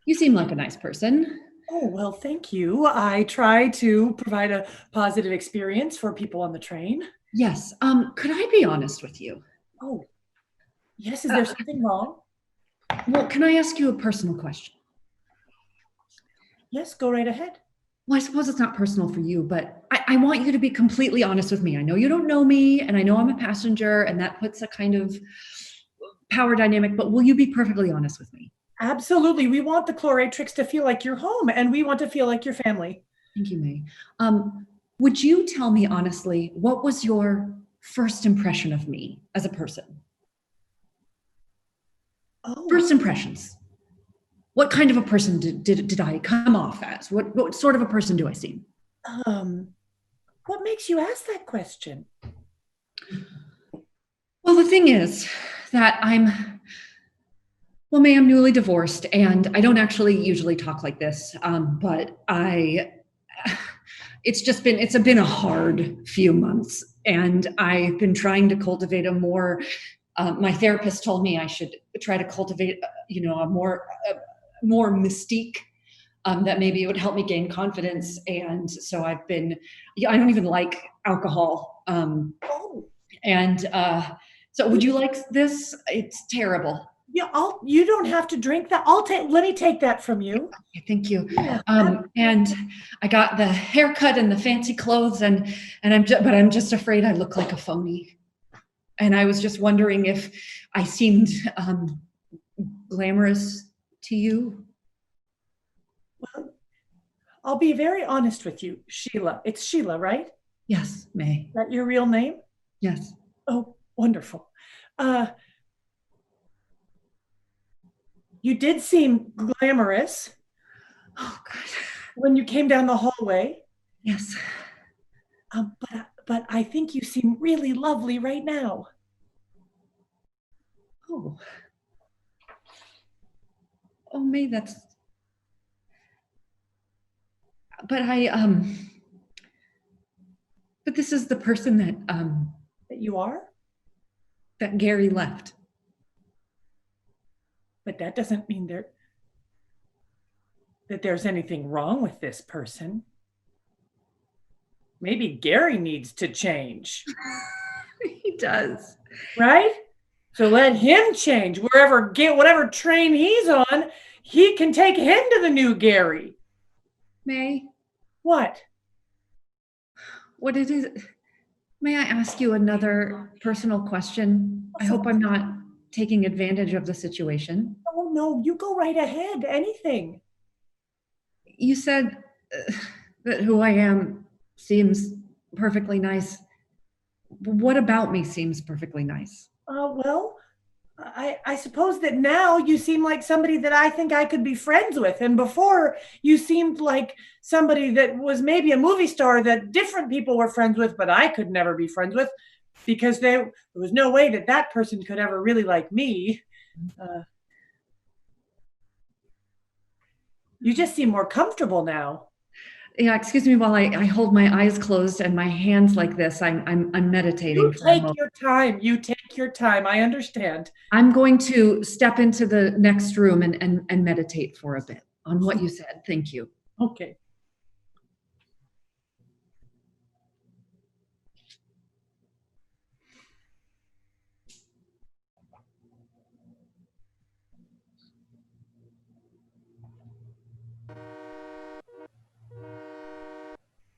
you seem like a nice person. Oh, well, thank you. I try to provide a positive experience for people on the train. Yes. Could I be honest with you? Oh, yes. Is there something wrong? Well, can I ask you a personal question? Yes, go right ahead. Well, I suppose it's not personal for you, but I want you to be completely honest with me. I know you don't know me, and I know I'm a passenger, and that puts a kind of power dynamic, but will you be perfectly honest with me? Absolutely. We want the Chloratrix to feel like your home, and we want to feel like your family. Thank you, May. Would you tell me honestly, what was your first impression of me as a person? Oh, First impressions. What kind of a person did I come off as? What sort of a person do I seem? what makes you ask that question? Well, the thing is that May, I'm newly divorced, and I don't actually usually talk like this, but it's been a hard few months, and I've been trying to cultivate a more, my therapist told me I should try to cultivate, a more mystique, that maybe it would help me gain confidence. And so I don't even like alcohol. And so would you like this? It's terrible. Yeah, you don't have to drink that. Let me take that from you. Okay, thank you. Yeah. And I got the haircut and the fancy clothes, but I'm just afraid I look like a phony. And I was just wondering if I seemed glamorous to you. Well, I'll be very honest with you, Sheila. It's Sheila, right? Yes, May. Is that your real name? Yes. Oh, wonderful. You did seem glamorous. Oh, God. When you came down the hallway. Yes. But I think you seem really lovely right now. Oh. Oh, May, but but this is the person That you are? that Gary left. But that doesn't mean that there's anything wrong with this person. Maybe Gary needs to change. He does. Right? So let him change. Whatever train he's on, he can take him to the new Gary. May, What? what it is? May I ask you another personal question? I hope I'm not taking advantage of the situation. Oh, no, you go right ahead. Anything. You said that who I am seems perfectly nice. What about me seems perfectly nice? Well, I suppose that now you seem like somebody that I think I could be friends with. And before you seemed like somebody that was maybe a movie star that different people were friends with, but I could never be friends with because there was no way that person could ever really like me. You just seem more comfortable now. Yeah, excuse me while I hold my eyes closed and my hands like this. I'm meditating. You take your time. You take your time. I understand. I'm going to step into the next room and meditate for a bit on what you said. Thank you. Okay.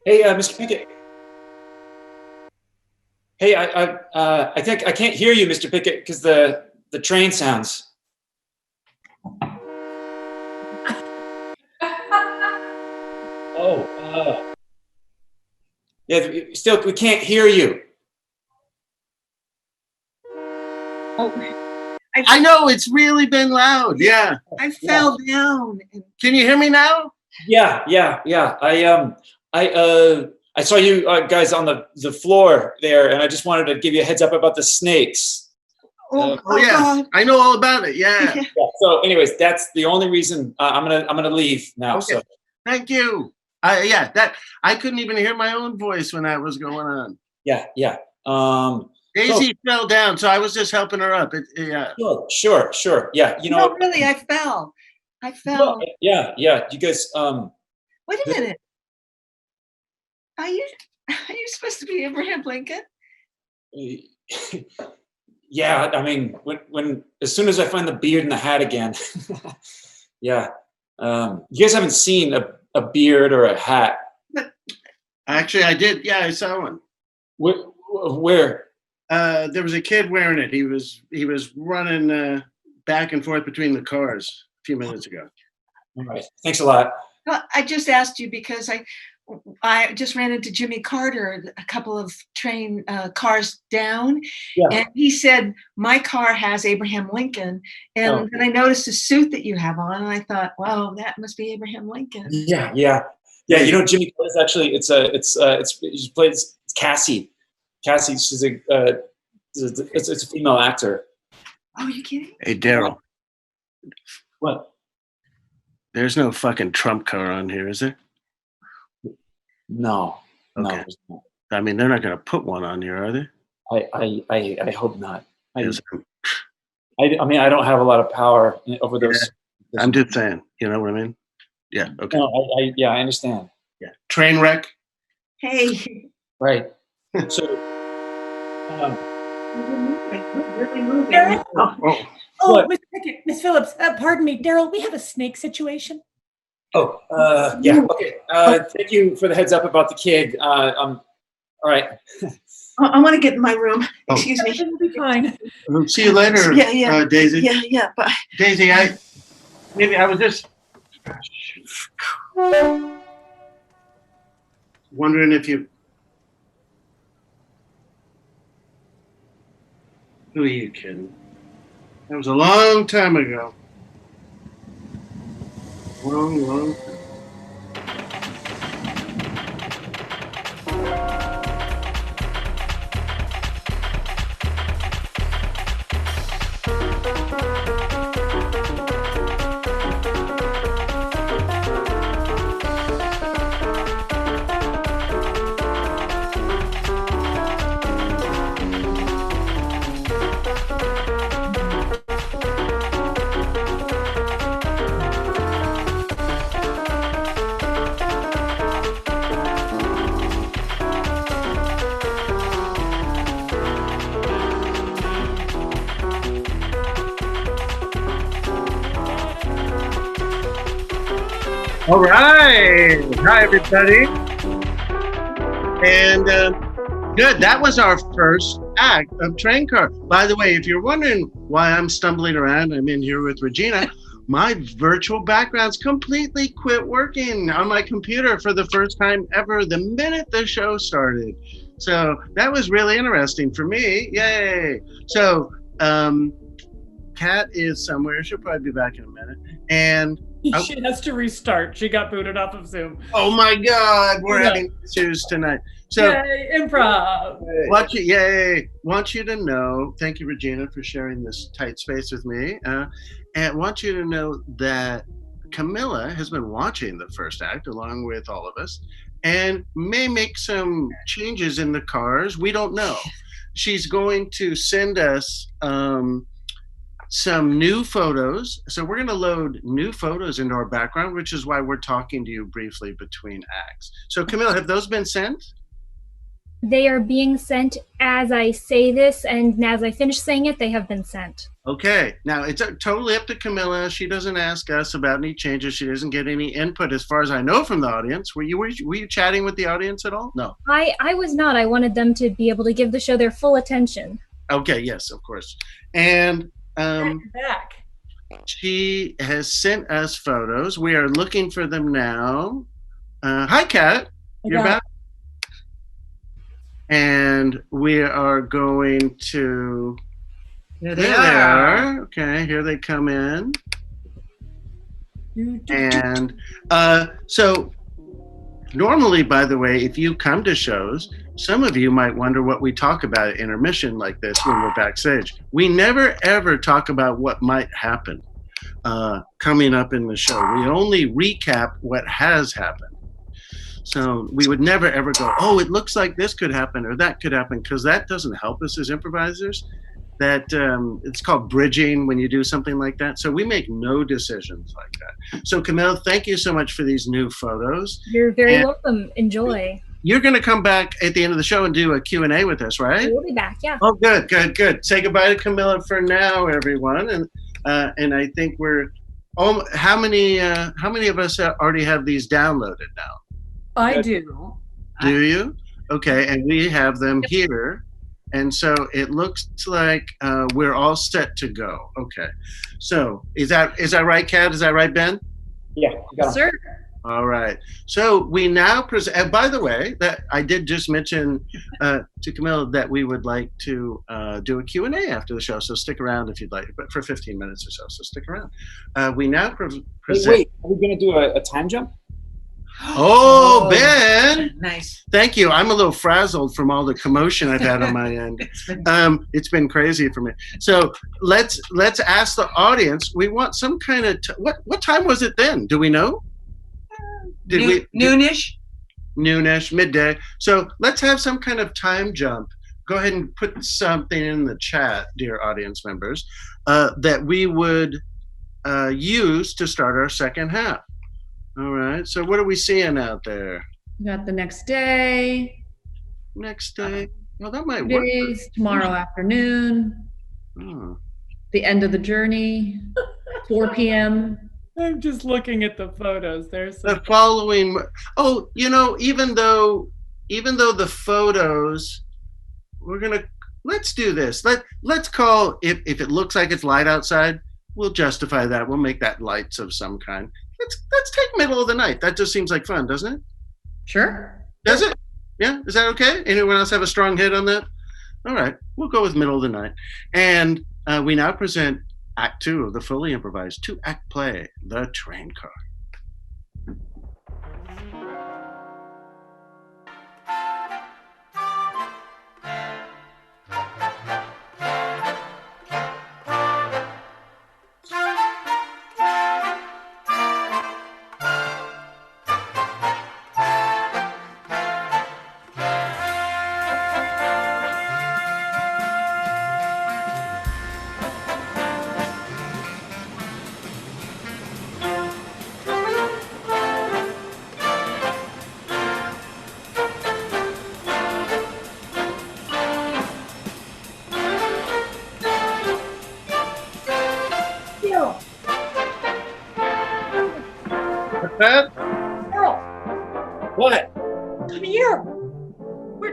Hey, Mr. Pickett. Hey, I think I can't hear you, Mr. Pickett, because the train sounds. Oh, yeah. Still, we can't hear you. Oh, I know it's really been loud. Yeah. I fell down. Can you hear me now? Yeah. I saw you guys on the floor there, and I just wanted to give you a heads up about the snakes. Oh yeah, God. I know all about it. Yeah. Yeah. So, anyways, that's the only reason I'm gonna leave now. Okay. So, thank you. I couldn't even hear my own voice when that was going on. Yeah. Daisy fell down, so I was just helping her up. Yeah. Sure. Yeah. No, really, I fell. Well, yeah. You guys. Wait a minute. Are you supposed to be Abraham Lincoln? Yeah. I mean, when as soon as I find the beard and the hat again. Yeah. You guys haven't seen a beard or a hat? Actually, I did. Yeah, I saw one. Where? There was a kid wearing it. He was running back and forth between the cars a few minutes ago. All right. Thanks a lot. Well, I just asked you because I just ran into Jimmy Carter a couple of train cars down, and he said my car has Abraham Lincoln, and then I noticed a suit that you have on, and I thought, wow, that must be Abraham Lincoln. Yeah. You know, Jimmy Carter's actually he plays Cassie. Cassie, she's it's a female actor. Oh, you kidding? Hey, Daryl. What? There's no fucking Trump car on here, is there? No. Okay. No. I mean, they're not going to put one on here, are they? I hope not. I mean, I don't have a lot of power over those. Yeah. I'm just saying. You know what I mean? Yeah. Okay. No, I understand. Yeah. Train wreck. Hey. Right. So. Really moving. Daryl? Oh, Miss Pickett, Miss Phillips, pardon me, Daryl. We have a snake situation. Oh, yeah. Okay. Thank you for the heads up about the kid. All right. I want to get in my room. Excuse me. It'll be fine. We'll see you later. Yeah. Daisy. Yeah. Bye. Daisy, I was just wondering if you. Who are you kidding? That was a long time ago. Long time. All right. Hi, everybody. And good. That was our first act of Train Car. By the way, if you're wondering why I'm stumbling around, I'm in here with Regina. My virtual background's completely quit working on my computer for the first time ever the minute the show started. So that was really interesting for me. Yay. So Kat is somewhere. She'll probably be back in a minute. And she has to restart. She got booted off of Zoom. Oh my God, we're having issues tonight. So yay, improv. Want you to know, thank you, Regina, for sharing this tight space with me. And want you to know that Camilla has been watching the first act along with all of us and may make some changes in the cars. We don't know. She's going to send us some new photos. So we're going to load new photos into our background, which is why we're talking to you briefly between acts. So Camilla, have those been sent? They are being sent as I say this, and as I finish saying it, they have been sent. Okay. Now, it's totally up to Camilla. She doesn't ask us about any changes. She doesn't get any input, as far as I know, from the audience. Were you chatting with the audience at all? No. I was not. I wanted them to be able to give the show their full attention. Okay. Yes, of course. And back. she has sent us photos. We are looking for them now. Hi, Kat. You're back. And we are going to. There they are. Okay, here they come in. And so normally, by the way, if you come to shows, some of you might wonder what we talk about at intermission like this when we're backstage. We never, ever talk about what might happen coming up in the show. We only recap what has happened. So we would never, ever go, oh, it looks like this could happen or that could happen, because that doesn't help us as improvisers. That it's called bridging when you do something like that. So we make no decisions like that. So Camille, thank you so much for these new photos. You're very welcome. Enjoy. You're going to come back at the end of the show and do a Q&A with us, right? We'll be back, yeah. Oh, good, good, good. Say goodbye to Camilla for now, everyone. And I think we're, how many of us already have these downloaded now? I do. Do you? Okay, and we have them here. And so it looks like we're all set to go. Okay. So is that right, Kat? Is that right, Ben? Yeah. Sir. All right. So we now present, and by the way, that I did just mention to Camille that we would like to do a Q&A after the show. So stick around if you'd like, but for 15 minutes or so. So stick around. We now present. Wait, are we going to do a time jump? Oh, Ben! Nice. Thank you. I'm a little frazzled from all the commotion I've had on my end. It's been crazy for me. So let's ask the audience. We want some kind of what time was it then? Do we know? Noonish? Noonish, midday. So let's have some kind of time jump. Go ahead and put something in the chat, dear audience members, that we would use to start our second half. All right. So what are we seeing out there? We got the next day. Next day. Well, that might work. Days, tomorrow afternoon. Oh. The end of the journey. 4 p.m. I'm just looking at the photos. There's The following. Oh, even though the photos, let's do this. Let's call if it looks like it's light outside, we'll justify that. We'll make that lights of some kind. Let's take middle of the night. That just seems like fun, doesn't it? Sure. Does it? Yeah. Is that okay? Anyone else have a strong hit on that? All right. We'll go with middle of the night. And we now present Act 2 of the fully improvised 2-act play, The Train Car. What? Come here.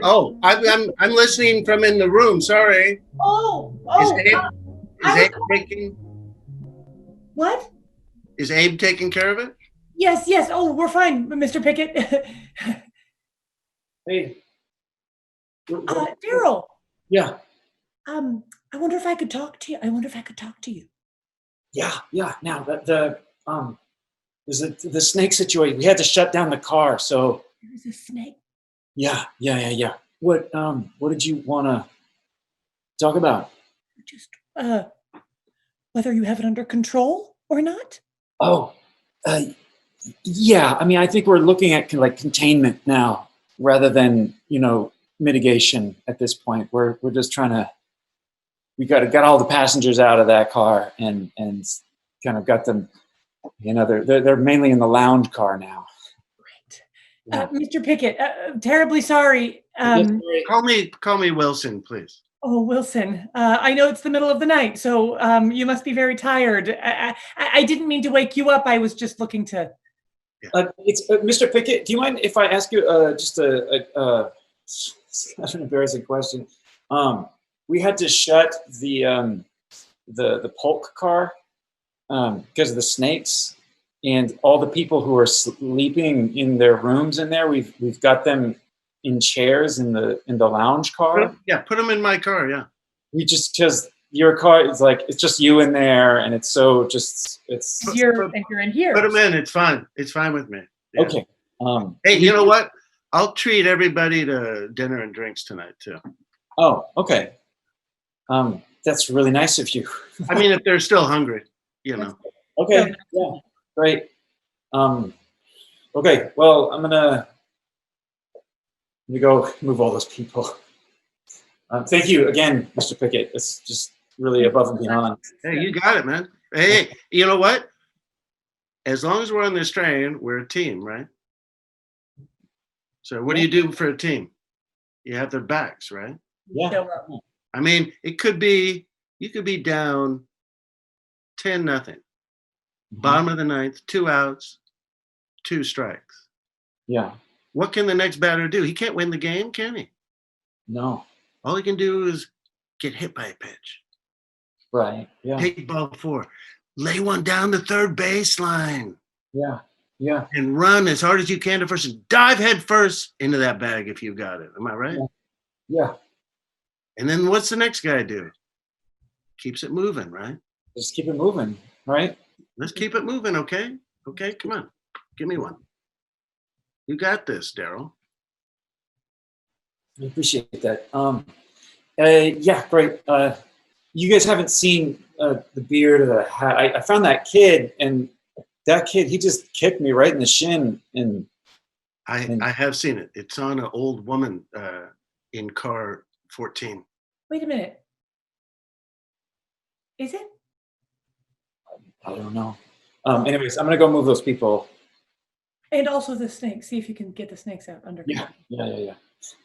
Oh, I'm listening from in the room. Sorry. Is Abe taking? What? Is Abe taking care of it? Yes. Oh, we're fine, Mr. Pickett. Hey. Daryl. Yeah. I wonder if I could talk to you. Yeah. Now there's the snake situation. We had to shut down the car, so. There's a snake. Yeah. What did you want to talk about? Just whether you have it under control or not. Oh, Yeah, I mean, I think we're looking at like containment now rather than mitigation at this point. We're just trying to got all the passengers out of that car and kind of got them. They're mainly in the lounge car now. Right. Mr. Pickett, terribly sorry. Call me Wilson, please. Oh, Wilson, I know it's the middle of the night, so you must be very tired. I didn't mean to wake you up. I was just looking to. It's Mr. Pickett. Do you mind if I ask you just an embarrassing question? We had to shut the Polk car because of the snakes, and all the people who are sleeping in their rooms in there. We've got them in chairs in the lounge car. Put them in my car. Yeah. We just because your car is like it's just you in there, and it's so just it's. You're in here. Put them in. It's fine. It's fine with me. Yeah. Okay. Hey, you know what? I'll treat everybody to dinner and drinks tonight too. Oh, okay. That's really nice of you. I mean, if they're still hungry, Okay. Yeah. Great. Okay. Well, I'm gonna go move all those people. Thank you again, Mr. Pickett. It's just really above and beyond. Hey, you got it, man. Hey, you know what? As long as we're on this train, we're a team, right? So what do you do for a team? You have their backs, right? Yeah. I mean, you could be down 10-0. Bottom of the ninth, 2 outs, 2 strikes. Yeah. What can the next batter do? He can't win the game, can he? No. All he can do is get hit by a pitch. Right. Yeah. Take ball 4. Lay one down the third baseline. Yeah. Yeah. And run as hard as you can to first and dive head first into that bag if you got it. Am I right? Yeah. And then what's the next guy do? Keeps it moving, right? Just keep it moving, right? Let's keep it moving, okay? Okay, come on. Give me one. You got this, Daryl. I appreciate that. Yeah, great. You guys haven't seen the beard or the hat. I found that kid, and that kid, he just kicked me right in the shin. And I have seen it. It's on an old woman in car 14. Wait a minute. Is it? I don't know. Anyways, I'm gonna go move those people. And also the snakes. See if you can get the snakes out under. Yeah.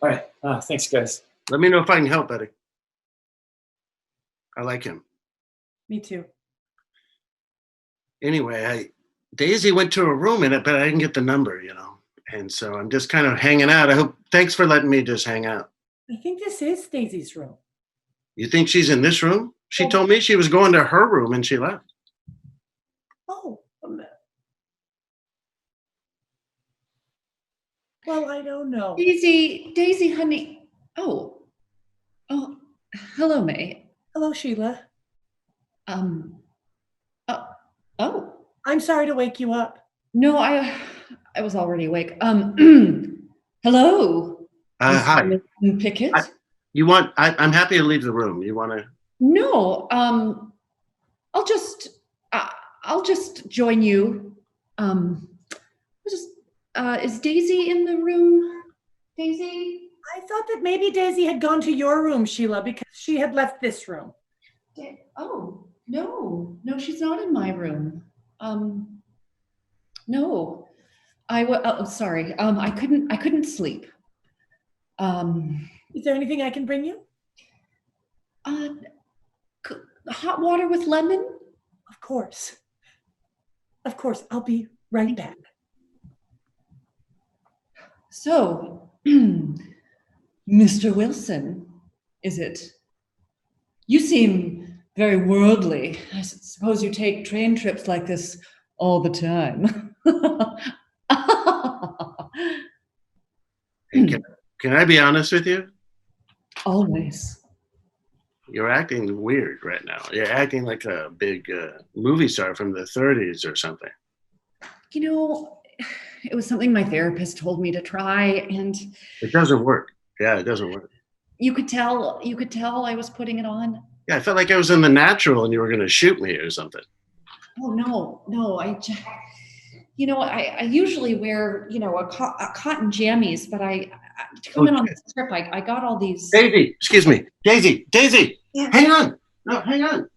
All right. Thanks, guys. Let me know if I can help, buddy. I like him. Me too. Anyway, Daisy went to a room in it, but I didn't get the number, And so I'm just kind of hanging out. Thanks for letting me just hang out. I think this is Daisy's room. You think she's in this room? She told me she was going to her room and she left. Oh. Well, I don't know. Daisy, honey. Oh, hello, May. Hello, Sheila. Oh. I'm sorry to wake you up. No, I was already awake. Hello. Hi. Pickett. I'm happy to leave the room. You want to? No. I'll just join you. Is Daisy in the room? Daisy? I thought that maybe Daisy had gone to your room, Sheila, because she had left this room. Oh, no, she's not in my room. No, sorry. I couldn't sleep. Is there anything I can bring you? Hot water with lemon? Of course. I'll be right back. So, Mr. Wilson, is it? You seem very worldly. I suppose you take train trips like this all the time. Hey, can I be honest with you? Always. You're acting weird right now. You're acting like a big movie star from the 30s or something. It was something my therapist told me to try, and it doesn't work. Yeah, it doesn't work. You could tell I was putting it on. Yeah, I felt like I was in The Natural and you were going to shoot me or something. Oh, no, you know, I usually wear, you know, a cotton jammies, but to come in on this trip, I got all these. Daisy, excuse me. Daisy, Yeah. hang on. No, hang on.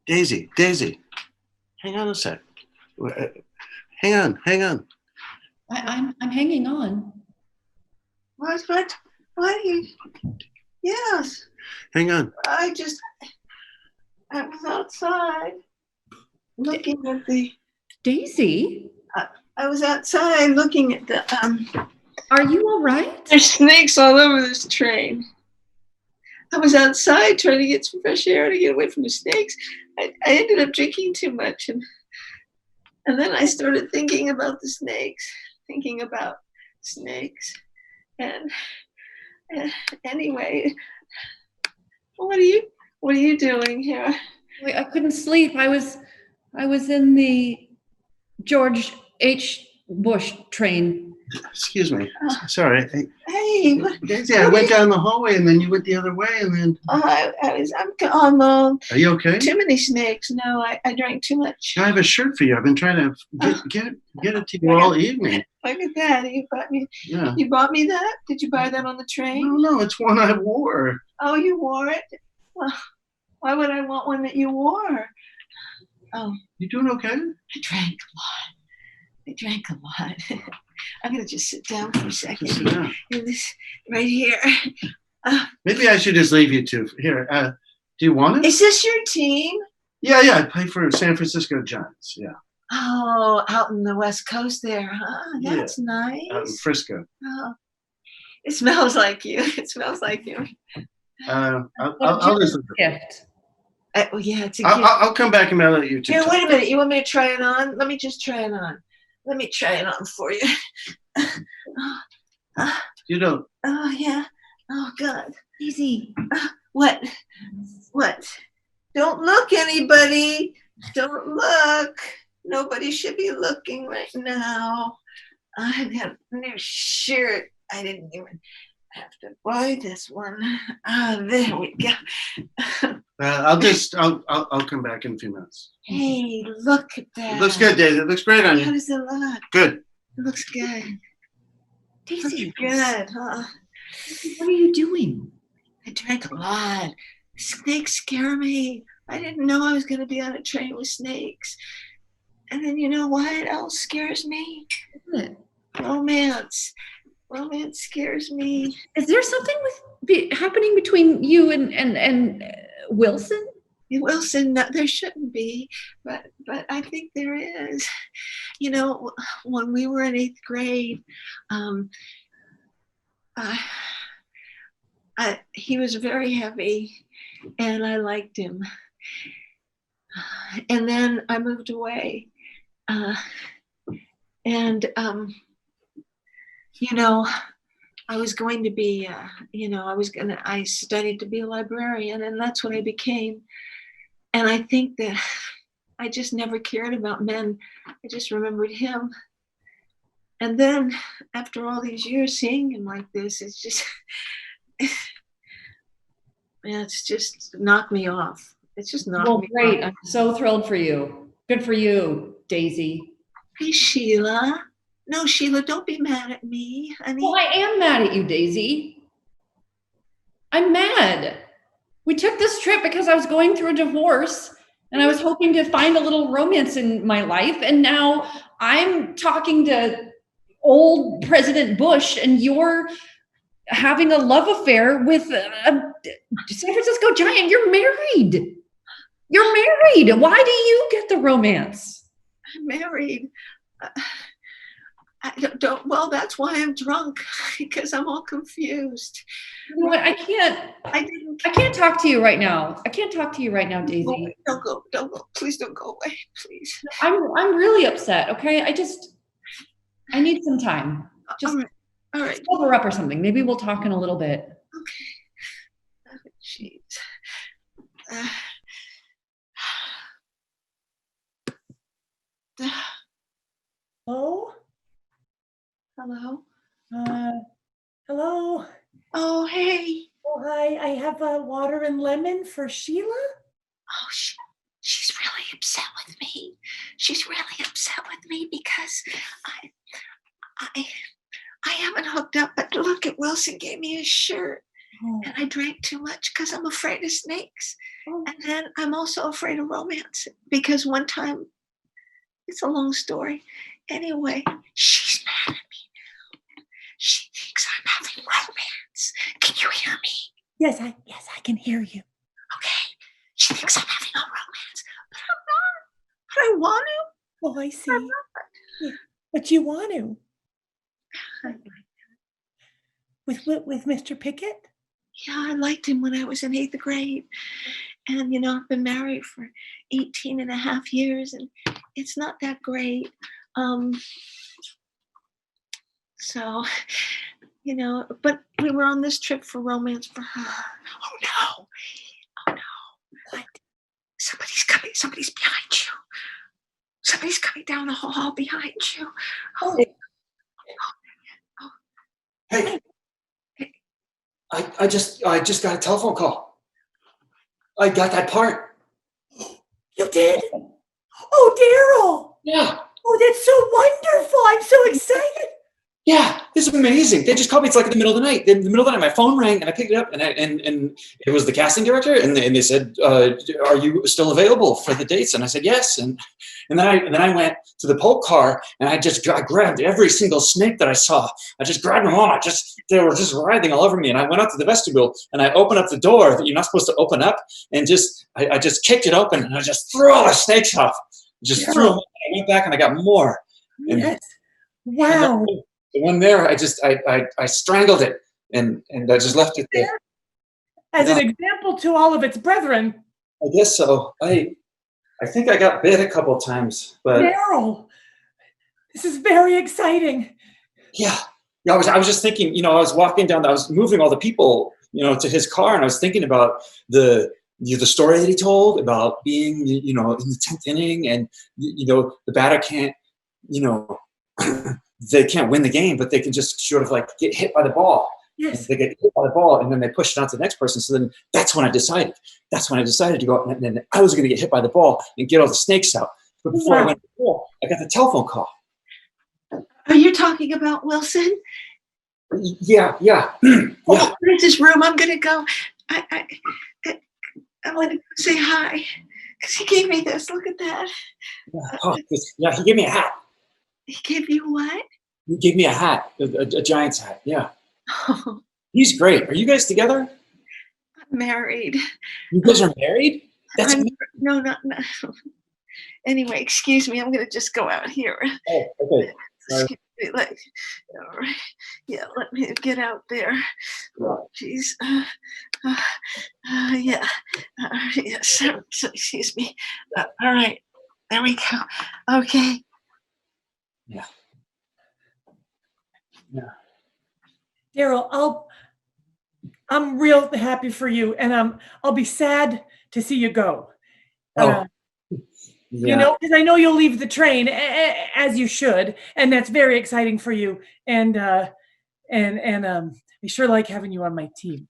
Daisy, hang on a sec. Hang on. I'm hanging on. What? Yes. Hang on. I was outside looking at the. Daisy, I was outside looking at the. are you all right? There's snakes all over this train. I was outside trying to get some fresh air to get away from the snakes. I ended up drinking too much, and then I started thinking about the snakes, and anyway, what are you doing here? I couldn't sleep. I was in the George H. Bush train. Excuse me. Sorry. Hey, Daisy, I went down the hallway and then you went the other way and then. I'm alone. Are you okay? Too many snakes. No, I drank too much. I have a shirt for you. I've been trying to get it to you all evening. Look at that. You bought me. Yeah. You bought me that? Did you buy that on the train? No, it's one I wore. Oh, you wore it? Well, why would I want one that you wore? Oh, You doing okay? I drank a lot. I'm gonna just sit down for a second. Just sit down. In this right here. Maybe I should just leave you two. Here, do you want it? Is this your team? Yeah, I play for San Francisco Giants. Yeah, Oh, out in the West Coast there, huh? That's nice. out in Frisco. Oh, it smells like you. It smells like you. I'll just. Gift. Oh, yeah, it's a gift. I'll come back and mail it you two. Here, wait a minute. You want me to try it on? Let me just try it on. Let me try it on for you. You don't. Oh, yeah. Oh, God. Easy. What? Don't look, anybody. Don't look. Nobody should be looking right now. I got a new shirt. I didn't even have to buy this one. There we go. I'll come back in a few minutes. Hey, look at that. It looks good, Daisy. It looks great on How you. does it look? Good. It looks good. Daisy, Looks good, huh? what are you doing? I drank a lot. Snakes scare me. I didn't know I was going to be on a train with snakes. And then you know what else scares me? What? Romance. Romance scares me. Is there something happening between you and Wilson? Wilson, no, there shouldn't be, but I think there is. You know, when we were in 8th grade, he was very heavy, and I liked him. And then I moved away, and you know, I was going to be, I studied to be a librarian, and that's what I became. And I think that I just never cared about men. I just remembered him. And then after all these years seeing him like this, it's just, it's just knocked me off. It's just knocked me Great. off. I'm so thrilled for you. Good for you, Daisy. Hey, Sheila. No, Sheila, don't be mad at me, honey. Well, I am mad at you, Daisy. I'm mad. We took this trip because I was going through a divorce and I was hoping to find a little romance in my life. And now I'm talking to old President Bush and you're having a love affair with a San Francisco Giant. You're married. You're married. Why do you get the romance? I'm married. I don't. Well, that's why I'm drunk, because I'm all confused. You know what? I can't talk to you right now. I can't talk to you right now, Daisy. Don't go. Please don't go away, please. I'm really upset. Okay, I need some time. Just all right. sober up or something. Maybe we'll talk in a little bit. Okay. Oh, jeez. Hello? Hello. Hello? Oh, hey. Oh, hi. I have water and lemon for Sheila. Oh, she's really upset with me. She's really upset with me because I I haven't hooked up, but look at Wilson gave me his shirt. Oh. And I drank too much because I'm afraid of snakes. Oh. And then I'm also afraid of romance because one time, it's a long story. Anyway, she's mad at me now. She thinks I'm having romance. Can you hear me? Yes, I can hear you. Okay. She thinks I'm having a romance, but I'm not. But I want to. Oh, I see. Yeah, but you want to. With Mr. Pickett? Yeah, I liked him when I was in 8th grade. And, I've been married for 18 and a half years, and it's not that great. So, but we were on this trip for romance for her. Oh, no. Oh, no. What? Somebody's coming. Somebody's behind you. Somebody's coming down the hall behind you. Oh. Hey. I just got a telephone call. I got that part. You did? Oh, Daryl. Yeah. Oh, that's so wonderful. I'm so excited. Yeah, this is amazing. They just called me. It's like in the middle of the night. In the middle of the night, my phone rang, and I picked it up, and it was the casting director, and they said, "Are you still available for the dates?" And I said, "Yes." And then I went to the polk car, and I grabbed every single snake that I saw. I just grabbed them all. They were just writhing all over me. And I went up to the vestibule, and I opened up the door that you're not supposed to open up, and I just kicked it open, and I just threw all the snakes off. Threw them. I went back, and I got more. And, yes. Wow. the one there, I strangled it and I just left it there. As an example to all of its brethren. I guess so. I think I got bit a couple times, but Daryl, this is very exciting. Yeah. I was just thinking, I was walking down, I was moving all the people, to his car, and I was thinking about the story that he told about being, in the 10th inning, and the batter can't, they can't win the game, but they can just sort of like get hit by the ball. Yes. They get hit by the ball, and then they push it on to the next person. So then that's when I decided to go, and then I was going to get hit by the ball and get all the snakes out. But before I went to the ball, I got the telephone call. Are you talking about Wilson? Yeah. Yeah. Oh, there's his room. I'm going to go. I want to say hi because he gave me this. Look at that. Yeah, he gave me a hat. He gave you what? He gave me a hat, a Giants hat. Yeah. He's great. Are you guys together? I'm married. You guys are married? That's no, not. Anyway, excuse me. I'm going to just go out here. Oh, okay. Excuse me, all right. Yeah, let me get out there. Oh, jeez. Yeah. Yes. So, excuse me. All right. There we go. Okay. Yeah. Daryl, I'm real happy for you, and I'll be sad to see you go. Yeah. Because I know you'll leave the train as you should, and that's very exciting for you. And I sure like having you on my team.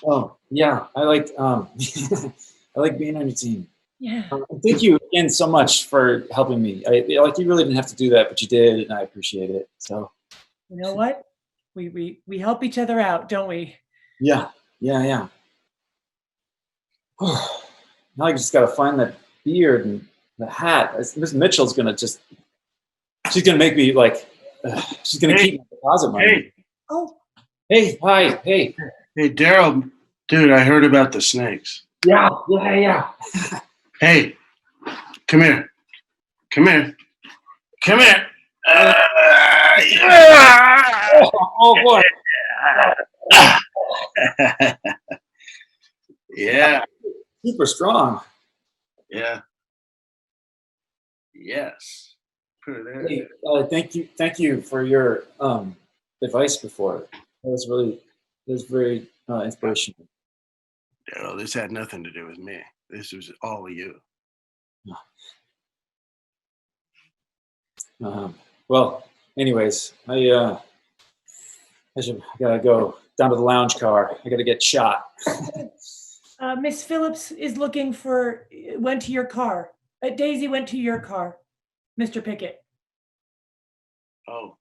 Oh yeah, I like I like being on your team. Yeah. Thank you again so much for helping me. You really didn't have to do that, but you did, and I appreciate it. So. You know what? We help each other out, don't we? Yeah. Now I just got to find that beard and the hat. Miss Mitchell's she's gonna make me she's gonna keep my deposit money. Hey. Oh. Hey, hi, hey. Hey, Daryl, dude, I heard about the snakes. Yeah. Hey, come here. Oh boy. Yeah. Super strong. Yeah. Yes. Put it there. Hey, thank you for your advice before. It was very inspirational. Daryl, this had nothing to do with me. This was all you. Well, anyways, I gotta go. down to the lounge car. I got to get shot. Miss Phillips is went to your car. Daisy went to your car, Mr. Pickett. Oh.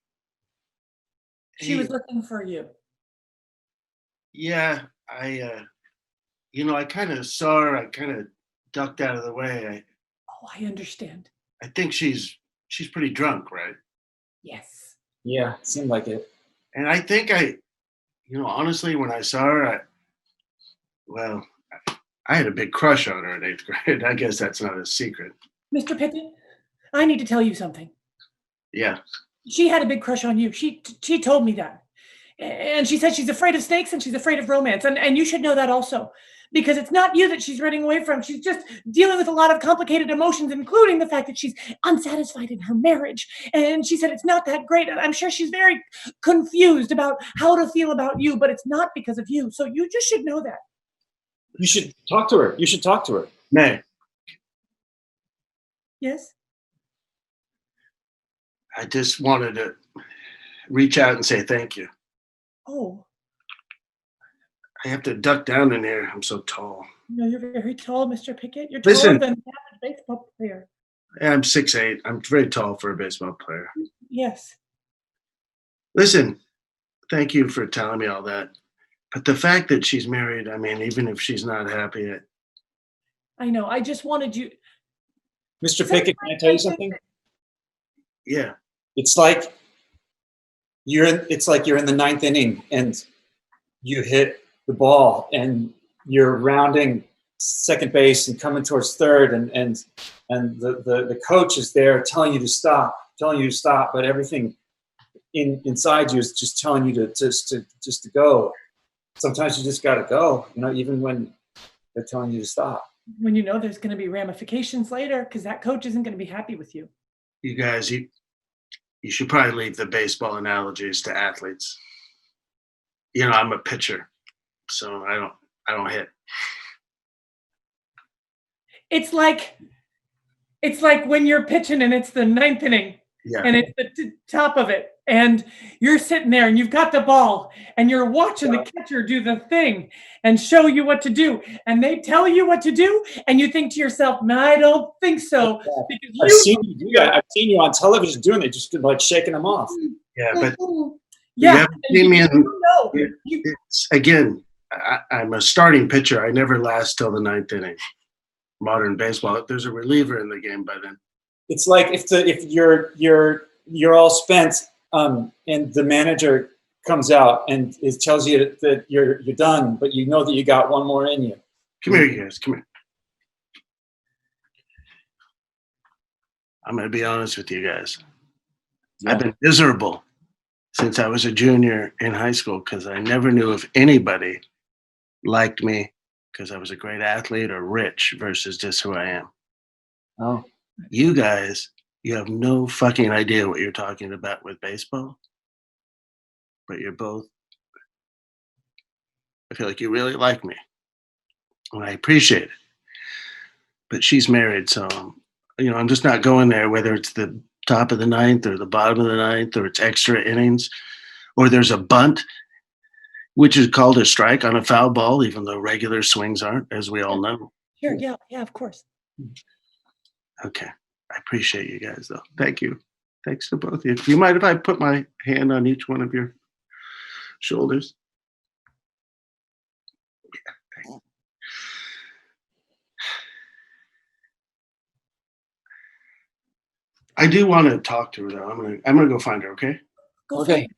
She was looking for you. Yeah, I kind of saw her. I kind of ducked out of the way. I understand. I think she's pretty drunk, right? Yes. Yeah, it seemed like it. And I think honestly, when I saw her, I had a big crush on her in 8th grade. I guess that's not a secret. Mr. Pickett, I need to tell you something. Yeah. She had a big crush on you. She told me that. And she said she's afraid of snakes and she's afraid of romance. And you should know that also. Because it's not you that she's running away from. She's just dealing with a lot of complicated emotions, including the fact that she's unsatisfied in her marriage. And she said it's not that great. And I'm sure she's very confused about how to feel about you, but it's not because of you. So you just should know that. You should talk to her. You should talk to her. May. Yes? I just wanted to reach out and say thank you. Oh. I have to duck down in here. I'm so tall. No, you're very tall, Mr. Pickett. You're taller than the average baseball player. I'm 6'8". I'm very tall for a baseball player. Yes. Listen, thank you for telling me all that. But the fact that she's married, I mean, even if she's not happy. I know. I just wanted you. Mr. Pickett, can I tell you something? Yeah. It's like you're in the 9th inning and you hit the ball and you're rounding second base and coming towards third and the coach is there telling you to stop, but everything inside you is just telling you to go. Sometimes you just got to go, even when they're telling you to stop. When you know there's going to be ramifications later, because that coach isn't going to be happy with you. You guys, you should probably leave the baseball analogies to athletes. I'm a pitcher, so I don't hit. It's like when you're pitching and it's the 9th inning, and it's the top of it, and you're sitting there and you've got the ball and you're watching the catcher do the thing and show you what to do, and they tell you what to do, and you think to yourself, "No, I don't think so." Because I've seen you do that. I've seen you on television doing it, just like shaking them off. Yeah, but yeah, it's, again, I'm a starting pitcher. I never last till the 9th inning. Modern baseball, there's a reliever in the game by then. It's like if you're all spent, and the manager comes out and it tells you that you're done, but you know that you got one more in you. Come here, you guys. Come here. I'm going to be honest with you guys. Yeah. I've been miserable since I was a junior in high school because I never knew if anybody liked me because I was a great athlete or rich versus just who I am. Oh. You guys, you have no fucking idea what you're talking about with baseball, but you're both, I feel like you really like me, and I appreciate it. But she's married, so, I'm just not going there, whether it's the top of the 9th or the bottom of the 9th, or it's extra innings, or there's a bunt, which is called a strike on a foul ball, even though regular swings aren't, as we all know. Sure, yeah, of course. Okay. I appreciate you guys, though. Thank you. Thanks to both of you. Do you mind if I put my hand on each one of your shoulders? Yeah, thanks. I do want to talk to her, though. I'm gonna go find her, okay? Okay.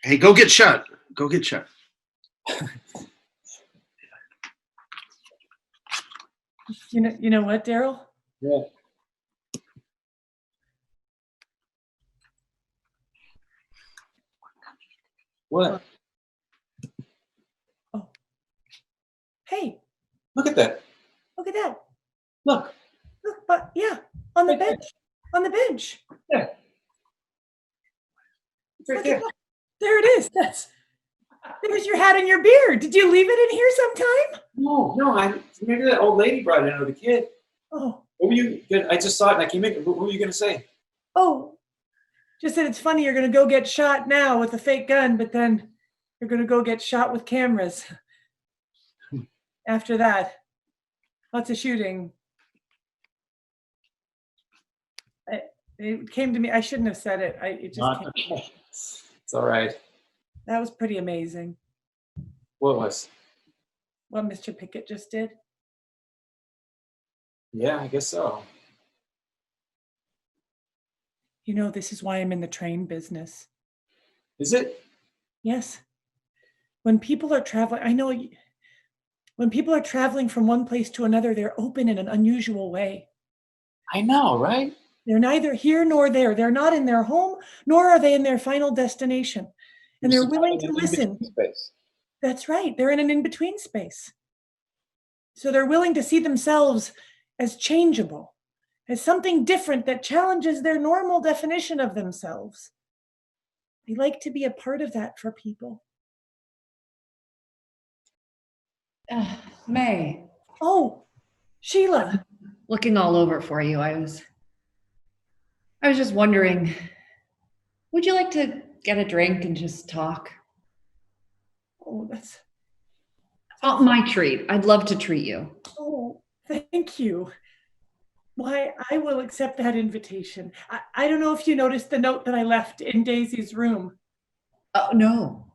Hey, go get shot. Go get shot. You know what, Daryl? Yeah. What? Oh. Hey. Look at that. Look at that. Look. Look, but yeah, on the bench. On the bench. Yeah. It's right there. There it is. There's your hat and your beard. Did you leave it in here sometime? No. Maybe that old lady brought it in with the kid. Oh. What were you? I just saw it and I came in. What were you going to say? Oh, just that it's funny. You're going to go get shot now with a fake gun, but then You're going to go get shot with cameras. After that, lots of shooting. It came to me. I shouldn't have said it. It just came. Okay. It's all right. That was pretty amazing. What was? What Mr. Pickett just did. Yeah, I guess so. You know, this is why I'm in the train business. Is it? Yes. When people are traveling, I know when people are traveling from one place to another, they're open in an unusual way. I know, right? They're neither here nor there. They're not in their home, nor are they in their final destination. And they're willing to listen. Space. That's right. They're in an in-between space. So they're willing to see themselves as changeable, as something different that challenges their normal definition of themselves. They like to be a part of that for people. May. Oh, Sheila. Looking all over for you. I was just wondering, would you like to get a drink and just talk? Oh, that's my treat. I'd love to treat you. Oh, thank you. Why, I will accept that invitation. I don't know if you noticed the note that I left in Daisy's room. Oh, no.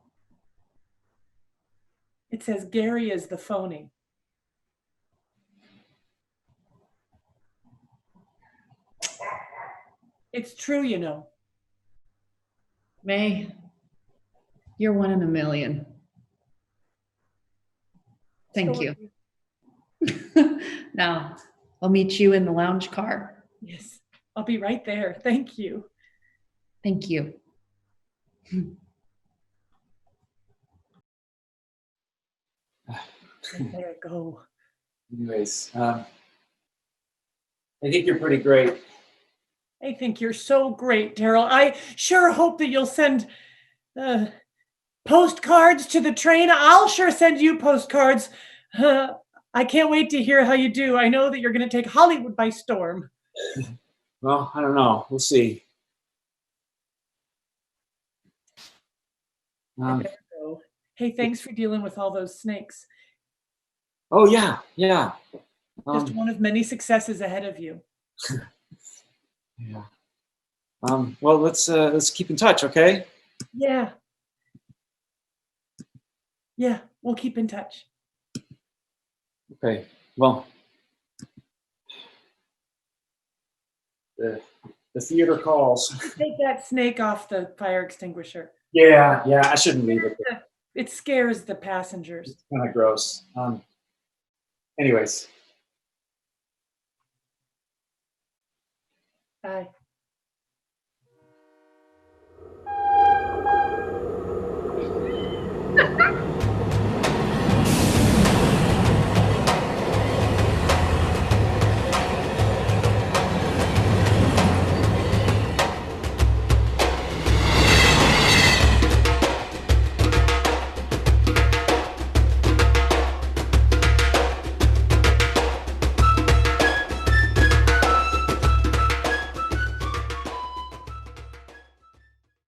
It says Gary is the phony. It's true, you know. May, you're one in a million. Thank you. Now, I'll meet you in the lounge car. Yes, I'll be right there. Thank you. Thank you. There it go. Anyways, I think you're pretty great. I think you're so great, Daryl. I sure hope that you'll send postcards to the train. I'll sure send you postcards. I can't wait to hear how you do. I know that you're going to take Hollywood by storm. Well, I don't know. We'll see. I better go. Hey, thanks for dealing with all those snakes. Oh, yeah, yeah. Just one of many successes ahead of you. Yeah. Well, let's keep in touch, okay? Yeah. Yeah, we'll keep in touch. Okay. Well, the theater calls. Take that snake off the fire extinguisher. Yeah, I shouldn't leave it. It scares the passengers. It's kind of gross. Anyways. Bye.